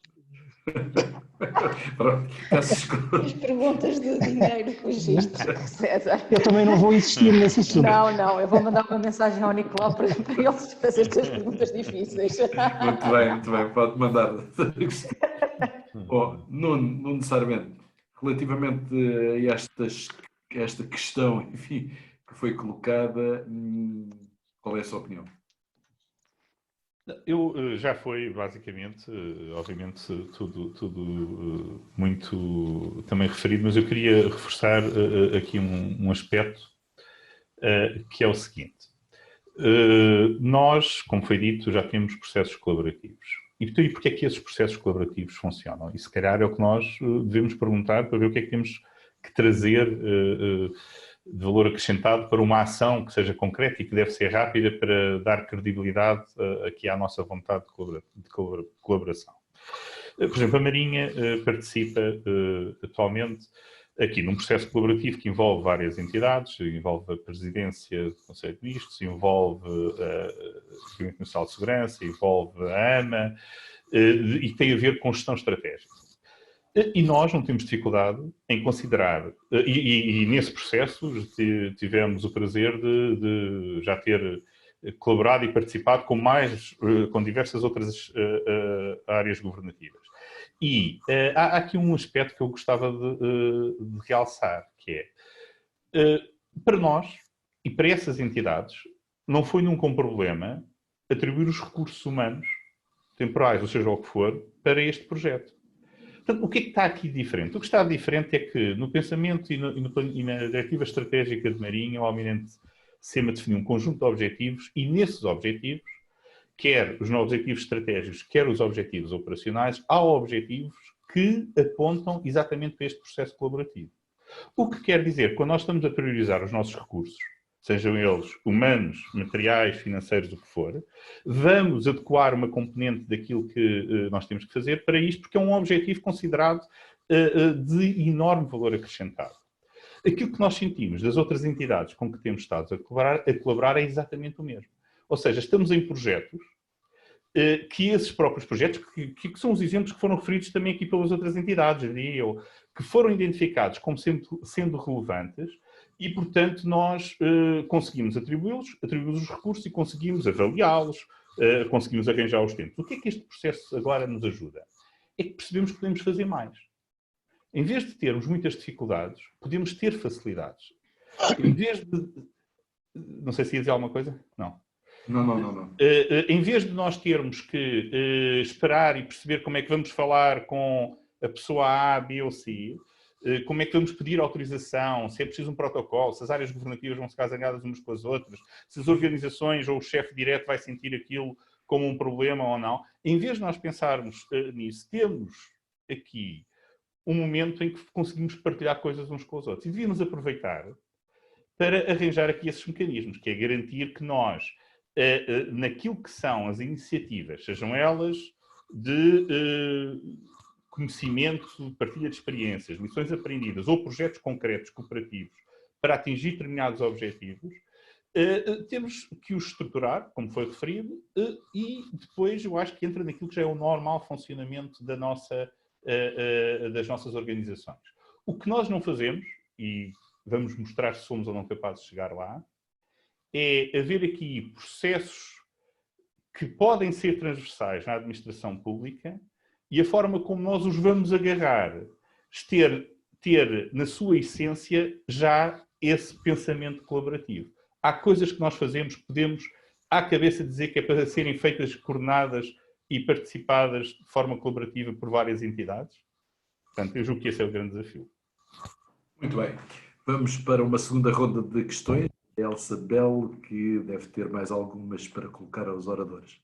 Pronto, peço desculpa. As perguntas de dinheiro com os registros, César. Eu também não vou insistir nesse assunto. Não, eu vou mandar uma mensagem ao Nicolau para ele fazer estas perguntas difíceis. Muito bem, pode mandar. Bom, não necessariamente. Relativamente a esta questão, enfim, que foi colocada, qual é a sua opinião? Já foi basicamente, obviamente, tudo muito também referido, mas eu queria reforçar aqui um aspecto que é o seguinte. Nós, como foi dito, já temos processos colaborativos. E porquê é que esses processos colaborativos funcionam? E se calhar é o que nós devemos perguntar para ver o que é que temos que trazer de valor acrescentado para uma ação que seja concreta e que deve ser rápida para dar credibilidade aqui à nossa vontade de colaboração. Por exemplo, a Marinha participa atualmente aqui num processo colaborativo que envolve várias entidades, envolve a Presidência do Conselho de Ministros, envolve o Gabinete Nacional de Segurança, envolve a AMA e tem a ver com gestão estratégica. E nós não temos dificuldade em considerar, e nesse processo tivemos o prazer de já ter colaborado e participado com diversas outras áreas governativas. E há aqui um aspecto que eu gostava de realçar, que é, para nós e para essas entidades, não foi nunca um problema atribuir os recursos humanos, temporais, ou seja o que for, para este projeto. Portanto, o que é que está aqui diferente? O que está diferente é que no pensamento e na diretiva estratégica de Marinha, o Almirante SEMA definiu um conjunto de objetivos e nesses objetivos, quer os novos objetivos estratégicos, quer os objetivos operacionais, há objetivos que apontam exatamente para este processo colaborativo. O que quer dizer que quando nós estamos a priorizar os nossos recursos, sejam eles humanos, materiais, financeiros, o que for, vamos adequar uma componente daquilo que nós temos que fazer para isto, porque é um objetivo considerado de enorme valor acrescentado. Aquilo que nós sentimos das outras entidades com que temos estado a colaborar é exatamente o mesmo. Ou seja, estamos em projetos que esses próprios projetos, que são os exemplos que foram referidos também aqui pelas outras entidades, diria eu, que foram identificados como sendo relevantes e, portanto, nós conseguimos atribuí-los os recursos e conseguimos avaliá-los, conseguimos arranjar os tempos. O que é que este processo agora nos ajuda? É que percebemos que podemos fazer mais. Em vez de termos muitas dificuldades, podemos ter facilidades. Em vez de... Não sei se ia dizer alguma coisa? Não. Não. Em vez de nós termos que esperar e perceber como é que vamos falar com a pessoa A, B ou C, como é que vamos pedir autorização, se é preciso um protocolo, se as áreas governativas vão ficar zangadas umas com as outras, se as organizações ou o chefe direto vai sentir aquilo como um problema ou não. Em vez de nós pensarmos nisso, temos aqui um momento em que conseguimos partilhar coisas uns com os outros. E devíamos aproveitar para arranjar aqui esses mecanismos, que é garantir que nós, naquilo que são as iniciativas, sejam elas de conhecimento, partilha de experiências, lições aprendidas ou projetos concretos cooperativos para atingir determinados objetivos, temos que os estruturar, como foi referido, e depois eu acho que entra naquilo que já é o normal funcionamento das nossas organizações. O que nós não fazemos, e vamos mostrar se somos ou não capazes de chegar lá, é haver aqui processos que podem ser transversais na administração pública e a forma como nós os vamos agarrar, ter na sua essência já esse pensamento colaborativo. Há coisas que nós fazemos que podemos, à cabeça, dizer que é para serem feitas, coordenadas e participadas de forma colaborativa por várias entidades. Portanto, eu julgo que esse é o grande desafio. Muito bem. Vamos para uma segunda ronda de questões. Elsa Bell, que deve ter mais algumas para colocar aos oradores.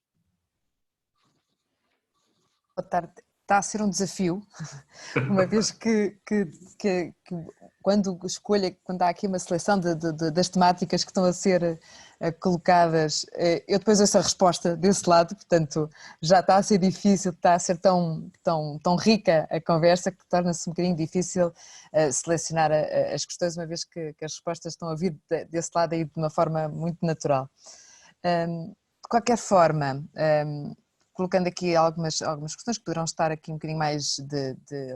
Boa tarde. Está a ser um desafio, uma vez que quando há aqui uma seleção das temáticas que estão a ser colocadas, eu depois ouço a resposta desse lado, portanto já está a ser difícil, está a ser tão rica a conversa que torna-se um bocadinho difícil selecionar as questões, uma vez que as respostas estão a vir desse lado aí de uma forma muito natural. De qualquer forma, colocando aqui algumas questões que poderão estar aqui um bocadinho mais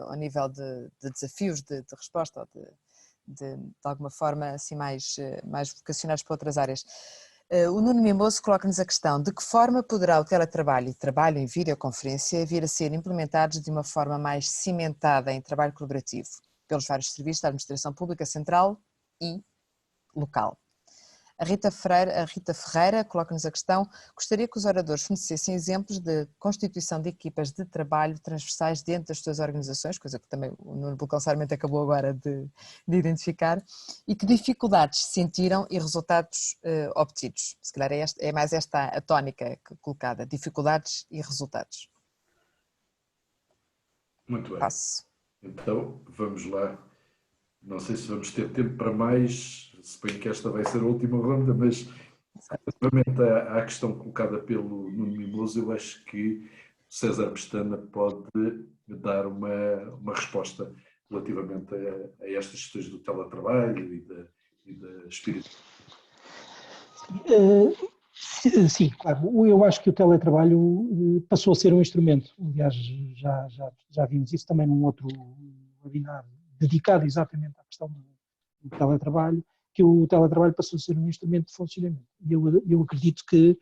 ao nível de desafios, de resposta, ou de alguma forma assim mais vocacionados para outras áreas. O Nuno Mimoso coloca-nos a questão: de que forma poderá o teletrabalho e trabalho em videoconferência vir a ser implementados de uma forma mais cimentada em trabalho colaborativo pelos vários serviços da administração pública central e local? A Rita Ferreira coloca-nos a questão: gostaria que os oradores fornecessem exemplos de constituição de equipas de trabalho transversais dentro das suas organizações, coisa que também o Nuno Bucalçarmente acabou agora de identificar, e que dificuldades sentiram e resultados obtidos. Se calhar é mais esta a tónica colocada: dificuldades e resultados. Muito bem. Passo. Então, vamos lá. Não sei se vamos ter tempo para mais, suponho que esta vai ser a última ronda, mas relativamente à questão colocada pelo Nuno Mimoso, eu acho que César Pestana pode dar uma resposta relativamente a estas questões do teletrabalho e da espírito. Sim, claro. Eu acho que o teletrabalho passou a ser um instrumento. Aliás, já vimos isso também num outro webinar dedicado exatamente à questão do teletrabalho, que o teletrabalho passou a ser um instrumento de funcionamento. E eu acredito que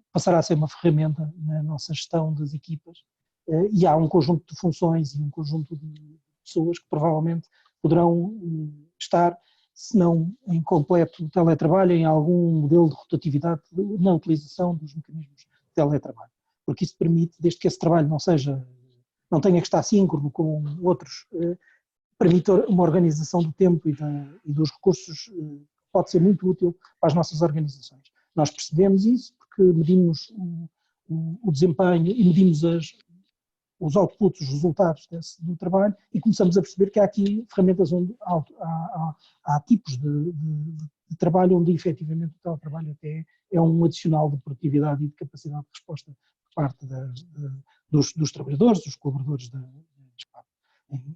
passará a ser uma ferramenta na nossa gestão das equipas, e há um conjunto de funções e um conjunto de pessoas que provavelmente poderão estar, se não em completo teletrabalho, em algum modelo de rotatividade na utilização dos mecanismos de teletrabalho. Porque isso permite, desde que esse trabalho não não tenha que estar síncrono com outros, permite uma organização do tempo e dos recursos, pode ser muito útil para as nossas organizações. Nós percebemos isso porque medimos o desempenho e medimos os outputs, os resultados do trabalho, e começamos a perceber que há aqui ferramentas onde há tipos de trabalho onde efetivamente o teletrabalho até é um adicional de produtividade e de capacidade de resposta por parte dos trabalhadores, dos colaboradores da SPAP,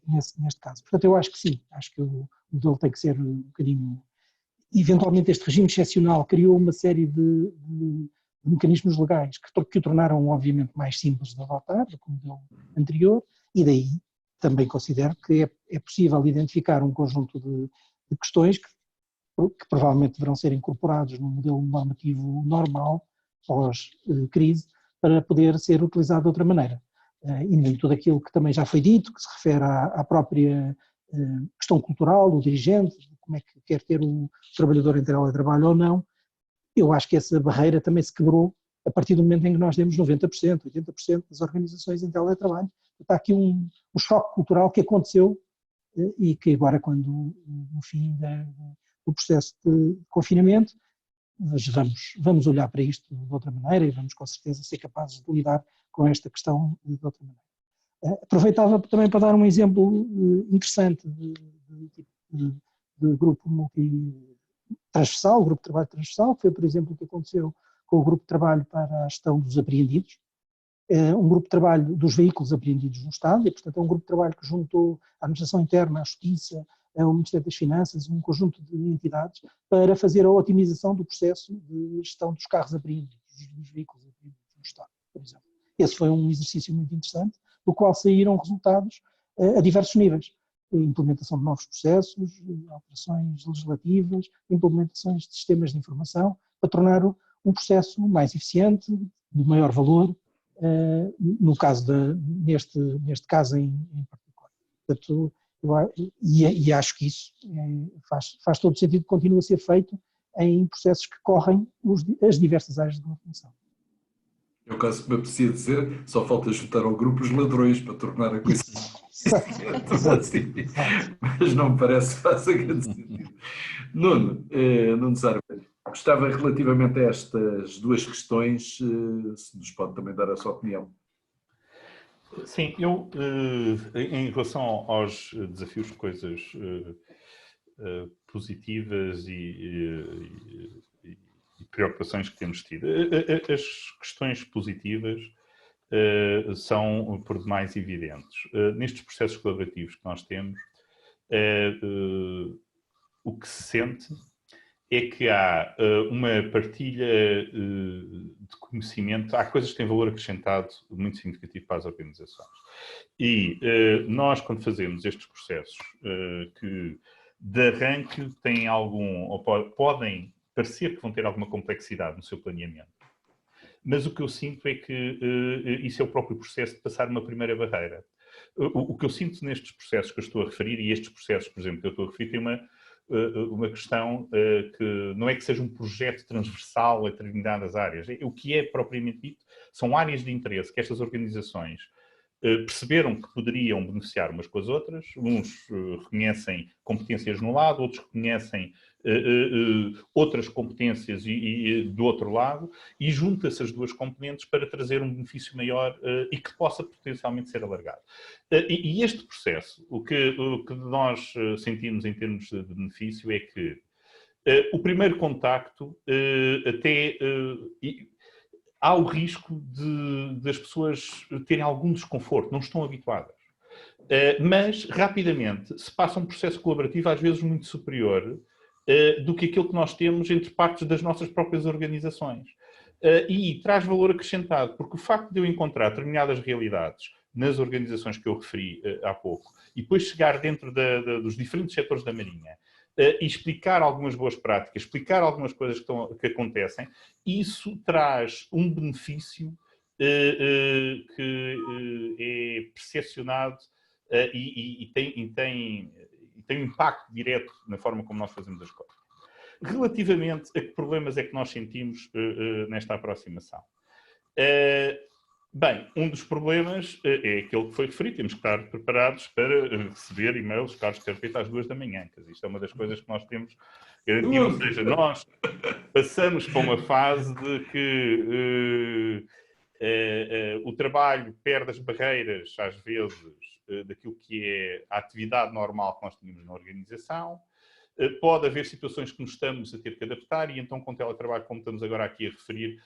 neste caso. Portanto, eu acho que sim, acho que o modelo tem que ser um bocadinho... Eventualmente este regime excepcional criou uma série de mecanismos legais que o tornaram obviamente mais simples de adotar do que o modelo anterior, e daí também considero que é possível identificar um conjunto de questões que provavelmente deverão ser incorporados no modelo normativo normal, pós-crise, para poder ser utilizado de outra maneira. E nem tudo aquilo que também já foi dito, que se refere à própria questão cultural do dirigente, como é que quer ter o trabalhador em teletrabalho ou não. Eu acho que essa barreira também se quebrou a partir do momento em que nós temos 90%, 80% das organizações em teletrabalho. Está aqui um choque cultural que aconteceu e que agora, quando no fim do processo de confinamento, vamos olhar para isto de outra maneira e vamos com certeza ser capazes de lidar com esta questão de outra maneira. Aproveitava também para dar um exemplo interessante de grupo multitransversal, grupo de trabalho transversal, que foi, por exemplo, o que aconteceu com o grupo de trabalho para a gestão dos apreendidos, um grupo de trabalho dos veículos apreendidos no Estado, e portanto é um grupo de trabalho que juntou a Administração Interna, a Justiça, o Ministério das Finanças, um conjunto de entidades, para fazer a otimização do processo de gestão dos carros apreendidos, dos veículos apreendidos no Estado, por exemplo. Esse foi um exercício muito interessante, do qual saíram resultados a diversos níveis. Implementação de novos processos, alterações legislativas, implementações de sistemas de informação, para tornar um processo mais eficiente, de maior valor, no caso neste caso em particular. Portanto, e acho que isso faz todo sentido que continue a ser feito em processos que correm as diversas áreas de governação. É o caso que me apetecia dizer, só falta juntar ao grupo os ladrões para tornar a coisa assim, mas não me parece que faça grande sentido. Nuno Sarmento, gostava relativamente a estas duas questões, se nos pode também dar a sua opinião. Sim, eu, em relação aos desafios de coisas positivas e preocupações que temos tido, as questões positivas são por demais evidentes. Nestes processos colaborativos que nós temos, o que se sente é que há uma partilha de conhecimento, há coisas que têm valor acrescentado muito significativo para as organizações. E nós, quando fazemos estes processos que de arranque têm ou podem parecer que vão ter alguma complexidade no seu planeamento, mas o que eu sinto é que isso é o próprio processo de passar uma primeira barreira. O que eu sinto nestes processos que eu estou a referir, e estes processos, por exemplo, que eu estou a referir, tem uma questão que não é que seja um projeto transversal a determinadas áreas. O que é propriamente dito são áreas de interesse que estas organizações perceberam que poderiam beneficiar umas com as outras. Uns reconhecem competências no lado, outros reconhecem outras competências do outro lado, e junta-se as duas componentes para trazer um benefício maior e que possa potencialmente ser alargado. E este processo, o que nós sentimos em termos de benefício é que o primeiro contacto há o risco das pessoas terem algum desconforto, não estão habituadas. Mas, rapidamente, se passa um processo colaborativo, às vezes muito superior do que aquilo que nós temos entre partes das nossas próprias organizações. E traz valor acrescentado, porque o facto de eu encontrar determinadas realidades nas organizações que eu referi há pouco, e depois chegar dentro dos diferentes setores da Marinha, e explicar algumas boas práticas, explicar algumas coisas que acontecem, isso traz um benefício que é percepcionado e tem um impacto direto na forma como nós fazemos as coisas. Relativamente a que problemas é que nós sentimos nesta aproximação? Bem, um dos problemas é aquele que foi referido. Temos que estar preparados para receber e-mails caros de carpeta às 2 da manhã. Quer dizer, isto é uma das coisas que nós temos garantido. Ou seja, nós passamos para uma fase de que o trabalho perde as barreiras, às vezes, daquilo que é a atividade normal que nós tínhamos na organização. Pode haver situações que nos estamos a ter que adaptar e então com o teletrabalho, como estamos agora aqui a referir,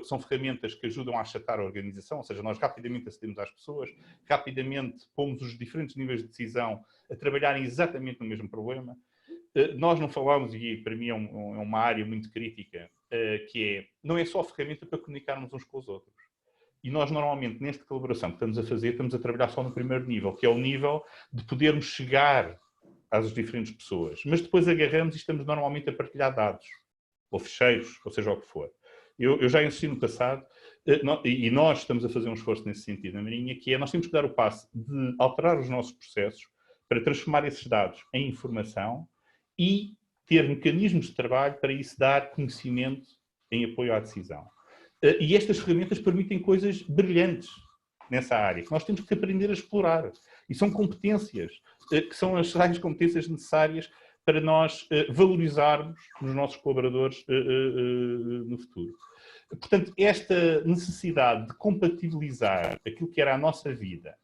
são ferramentas que ajudam a achatar a organização, ou seja, nós rapidamente acedemos às pessoas, rapidamente pomos os diferentes níveis de decisão a trabalharem exatamente no mesmo problema. Nós não falamos, e para mim é uma área muito crítica, que não é só a ferramenta para comunicarmos uns com os outros. E nós normalmente, nesta colaboração que estamos a fazer, estamos a trabalhar só no primeiro nível, que é o nível de podermos chegar às diferentes pessoas. Mas depois agarramos e estamos normalmente a partilhar dados, ou ficheiros, ou seja o que for. Eu já insisti no passado, e nós estamos a fazer um esforço nesse sentido na Marinha, que é nós temos que dar o passo de alterar os nossos processos para transformar esses dados em informação e ter mecanismos de trabalho para isso dar conhecimento em apoio à decisão. E estas ferramentas permitem coisas brilhantes nessa área, que nós temos que aprender a explorar. E são competências, que são as tais competências necessárias para nós valorizarmos os nossos colaboradores no futuro. Portanto, esta necessidade de compatibilizar aquilo que era a nossa vida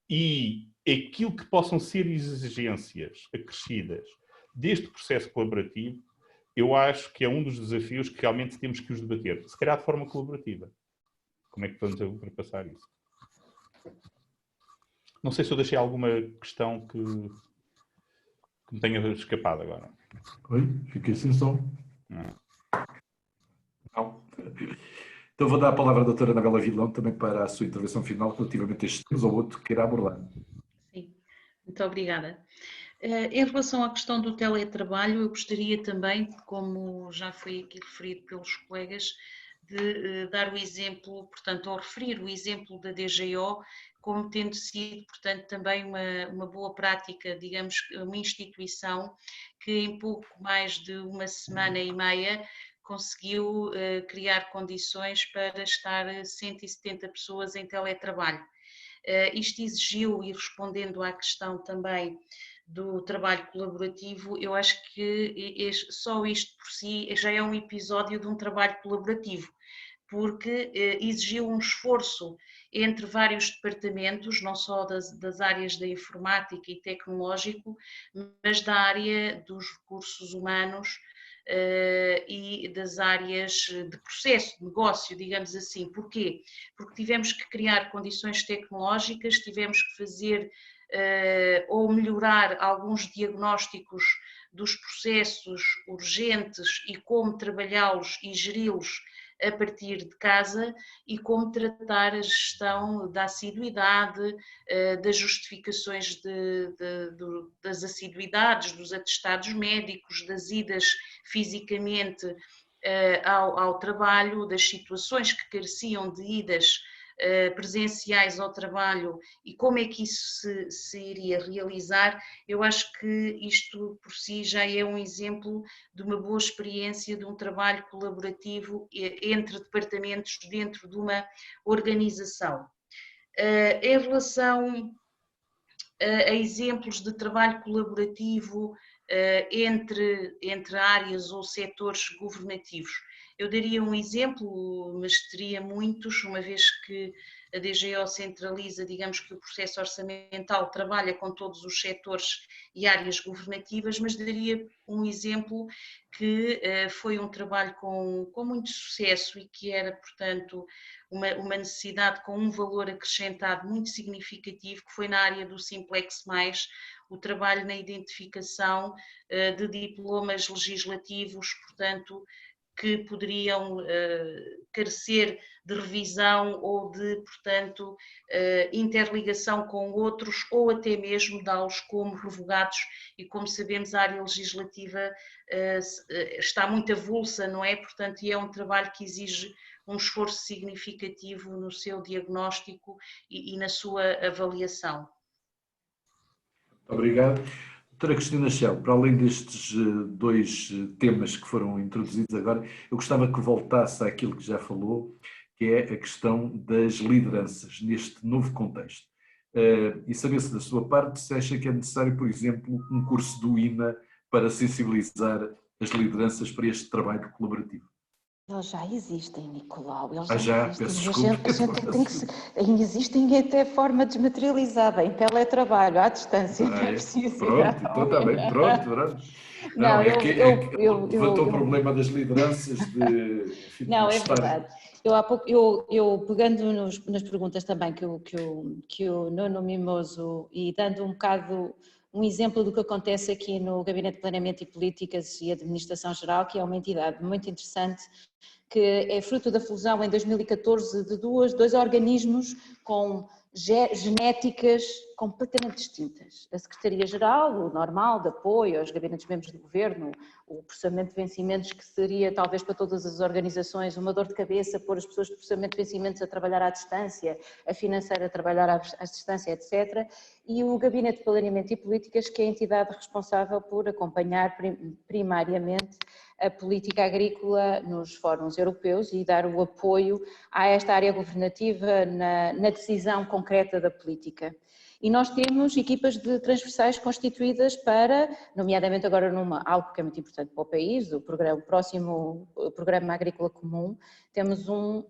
e aquilo que possam ser exigências acrescidas deste processo colaborativo, eu acho que é um dos desafios que realmente temos que os debater, se calhar de forma colaborativa. Como é que vamos ultrapassar isso? Não sei se eu deixei alguma questão que me tenha escapado agora. Oi, fiquei sem som. Não. Então vou dar a palavra à doutora Anabela Vilão também para a sua intervenção final relativamente a este tema ou outro que queira abordar. Sim, muito obrigada. Em relação à questão do teletrabalho, eu gostaria também, como já foi aqui referido pelos colegas, de dar o exemplo, portanto, ou referir o exemplo da DGO como tendo sido, portanto, também uma boa prática, digamos, uma instituição que em pouco mais de uma semana e meia conseguiu criar condições para estar 170 pessoas em teletrabalho. Isto exigiu, e respondendo à questão também do trabalho colaborativo, eu acho que só isto por si já é um episódio de um trabalho colaborativo, porque exigiu um esforço entre vários departamentos, não só das áreas da informática e tecnológico, mas da área dos recursos humanos e das áreas de processo, de negócio, digamos assim. Porquê? Porque tivemos que criar condições tecnológicas, tivemos que fazer ou melhorar alguns diagnósticos dos processos urgentes e como trabalhá-los e geri-los a partir de casa e como tratar a gestão da assiduidade, das justificações das assiduidades, dos atestados médicos, das idas fisicamente ao trabalho, das situações que careciam de idas presenciais ao trabalho e como é que isso se iria realizar. Eu acho que isto por si já é um exemplo de uma boa experiência de um trabalho colaborativo entre departamentos dentro de uma organização. Em relação a exemplos de trabalho colaborativo entre áreas ou setores governativos, eu daria um exemplo, mas teria muitos, uma vez que a DGO centraliza, digamos que o processo orçamental trabalha com todos os setores e áreas governativas, mas daria um exemplo que foi um trabalho com muito sucesso e que era, portanto, uma necessidade com um valor acrescentado muito significativo, que foi na área do Simplex+, o trabalho na identificação de diplomas legislativos, portanto, que poderiam carecer de revisão ou de, portanto, interligação com outros ou até mesmo dá-los como revogados e, como sabemos, a área legislativa está muito avulsa, não é? Portanto, e é um trabalho que exige um esforço significativo no seu diagnóstico e na sua avaliação. Obrigado. Doutora Cristina Schell, para além destes dois temas que foram introduzidos agora, eu gostava que voltasse àquilo que já falou, que é a questão das lideranças neste novo contexto. E saber-se da sua parte se acha que é necessário, por exemplo, um curso do INA para sensibilizar as lideranças para este trabalho colaborativo. Eles já existem, Nicolau, eles já existem. peço desculpa. A gente tem que existem até forma desmaterializada, em teletrabalho, à distância, não é preciso. Pronto, então está bem, pronto. Não, levantou o problema das lideranças de... Enfim, não, é verdade. Eu pegando nas perguntas também que o Nuno Mimoso e dando um bocado um exemplo do que acontece aqui no Gabinete de Planeamento e Políticas e Administração Geral, que é uma entidade muito interessante, que é fruto da fusão em 2014 de dois organismos com genéticas completamente distintas. A Secretaria-Geral, o normal de apoio aos gabinetes membros do governo, o processamento de vencimentos que seria talvez para todas as organizações uma dor de cabeça, pôr as pessoas de processamento de vencimentos a trabalhar à distância, a financeira a trabalhar à distância, etc. E o Gabinete de Planeamento e Políticas, que é a entidade responsável por acompanhar primariamente a política agrícola nos fóruns europeus e dar o apoio a esta área governativa na decisão concreta da política. E nós temos equipas de transversais constituídas para, nomeadamente agora algo que é muito importante para o país, o próximo Programa Agrícola Comum, temos um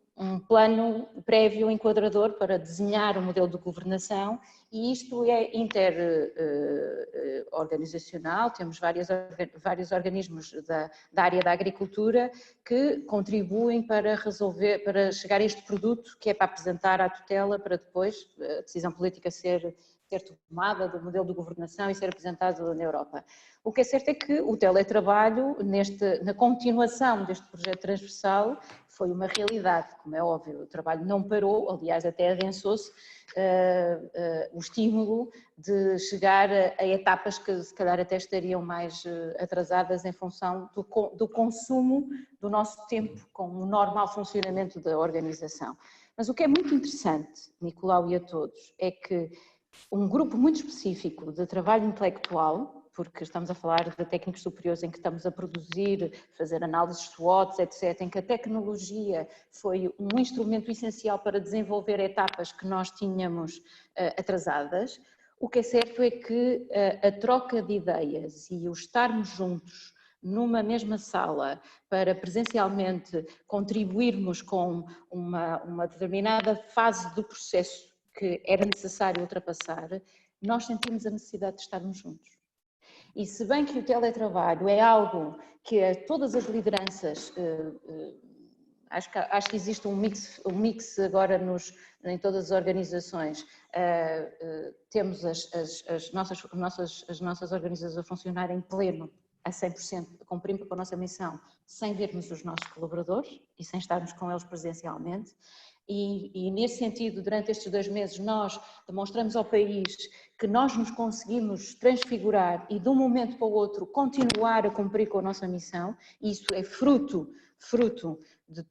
plano prévio enquadrador para desenhar o modelo de governação e isto é interorganizacional, temos vários organismos da área da agricultura que contribuem para chegar a este produto que é para apresentar à tutela para depois a decisão política ser tomada do modelo de governação e ser apresentado na Europa. O que é certo é que o teletrabalho, na continuação deste projeto transversal, foi uma realidade, como é óbvio, o trabalho não parou, aliás até adensou-se o estímulo de chegar a etapas que se calhar até estariam mais atrasadas em função do consumo do nosso tempo com o normal funcionamento da organização. Mas o que é muito interessante, Nicolau e a todos, é que um grupo muito específico de trabalho intelectual, porque estamos a falar de técnicos superiores em que estamos a produzir, fazer análises SWOT, etc., em que a tecnologia foi um instrumento essencial para desenvolver etapas que nós tínhamos atrasadas. O que é certo é que a troca de ideias e o estarmos juntos numa mesma sala para presencialmente contribuirmos com uma determinada fase do processo que era necessário ultrapassar, nós sentimos a necessidade de estarmos juntos. E se bem que o teletrabalho é algo que todas as lideranças, acho que existe um mix agora em todas as organizações, temos as nossas organizações a funcionar em pleno, a 100%, cumprimos com a nossa missão, sem vermos os nossos colaboradores e sem estarmos com eles presencialmente. E nesse sentido, durante estes 2 meses, nós demonstramos ao país que nós nos conseguimos transfigurar e de um momento para o outro continuar a cumprir com a nossa missão. E isso é fruto de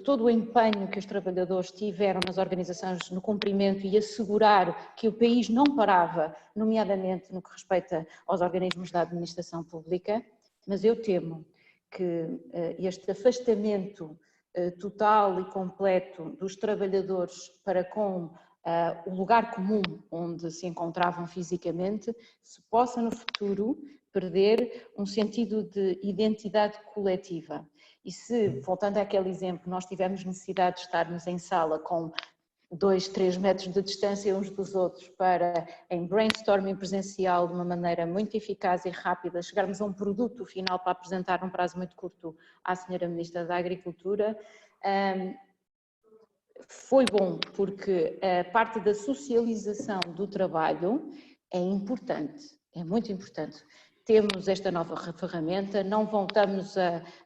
todo o empenho que os trabalhadores tiveram nas organizações no cumprimento e assegurar que o país não parava, nomeadamente no que respeita aos organismos da administração pública. Mas eu temo que este afastamento total e completo dos trabalhadores para com o lugar comum onde se encontravam fisicamente, se possa no futuro perder um sentido de identidade coletiva. E se, voltando àquele exemplo, nós tivermos necessidade de estarmos em sala com 2, 3 metros de distância uns dos outros para, em brainstorming presencial, de uma maneira muito eficaz e rápida, chegarmos a um produto final para apresentar num prazo muito curto à Sra. Ministra da Agricultura, foi bom porque a parte da socialização do trabalho é importante, é muito importante. Temos esta nova ferramenta, não voltamos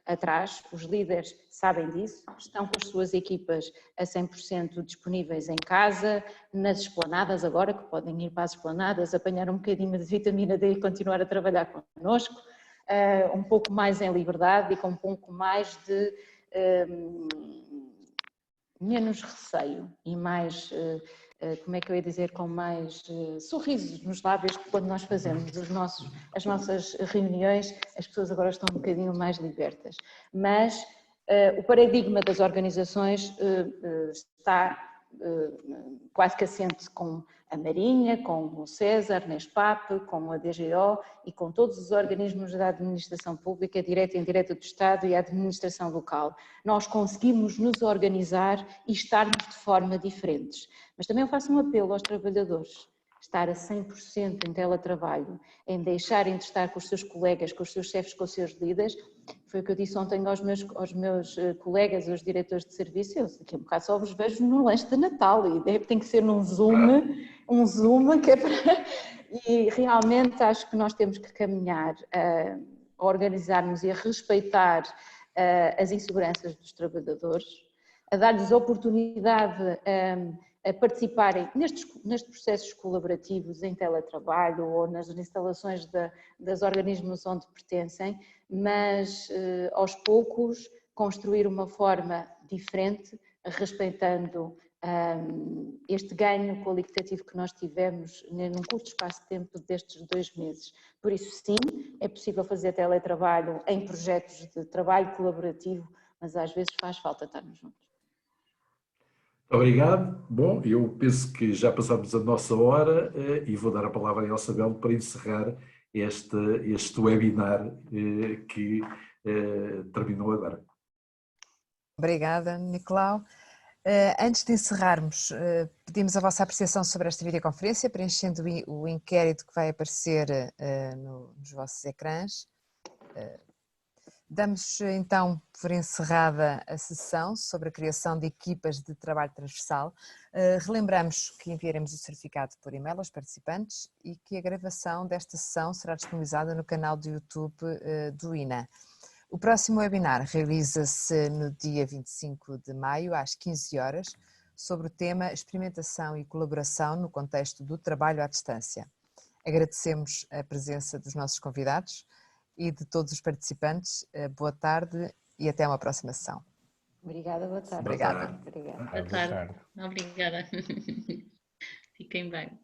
atrás, os líderes sabem disso, estão com as suas equipas a 100% disponíveis em casa, nas esplanadas agora, que podem ir para as esplanadas, apanhar um bocadinho de vitamina D e continuar a trabalhar connosco, um pouco mais em liberdade e com um pouco mais de menos receio e mais como é que eu ia dizer, com mais sorrisos nos lábios quando nós fazemos as nossas reuniões, as pessoas agora estão um bocadinho mais libertas. Mas o paradigma das organizações está quase que assente com a Marinha, com o César, NESPAP, com a DGO e com todos os organismos da administração pública, direta e indireta do Estado e a administração local. Nós conseguimos nos organizar e estarmos de forma diferentes. Mas também eu faço um apelo aos trabalhadores. Estar a 100% em teletrabalho, em deixarem de estar com os seus colegas, com os seus chefes, com os seus líderes, foi o que eu disse ontem aos meus colegas, os diretores de serviço, eu daqui a um bocado só vos vejo no lanche de Natal e tem que ser num Zoom que é para... E realmente acho que nós temos que caminhar a organizar-nos e a respeitar as inseguranças dos trabalhadores, a dar-lhes oportunidade a participarem nestes processos colaborativos em teletrabalho ou nas instalações dos organismos onde pertencem, mas aos poucos construir uma forma diferente, respeitando este ganho qualitativo que nós tivemos num curto espaço de tempo destes 2 meses. Por isso, sim, é possível fazer teletrabalho em projetos de trabalho colaborativo, mas às vezes faz falta estarmos juntos. Obrigado. Bom, eu penso que já passamos a nossa hora e vou dar a palavra a Elsa Belo para encerrar este webinar que terminou agora. Obrigada, Nicolau. Antes de encerrarmos, pedimos a vossa apreciação sobre esta videoconferência, preenchendo o inquérito que vai aparecer nos vossos ecrãs. Damos então por encerrada a sessão sobre a criação de equipas de trabalho transversal. Relembramos que enviaremos o certificado por e-mail aos participantes e que a gravação desta sessão será disponibilizada no canal do YouTube do INA. O próximo webinar realiza-se no dia 25 de maio, às 15 horas, sobre o tema Experimentação e Colaboração no contexto do trabalho à distância. Agradecemos a presença dos nossos convidados e de todos os participantes. Boa tarde e até uma próxima sessão. Obrigada, boa tarde. Obrigada. Obrigada. Boa tarde. Obrigada. Fiquem bem.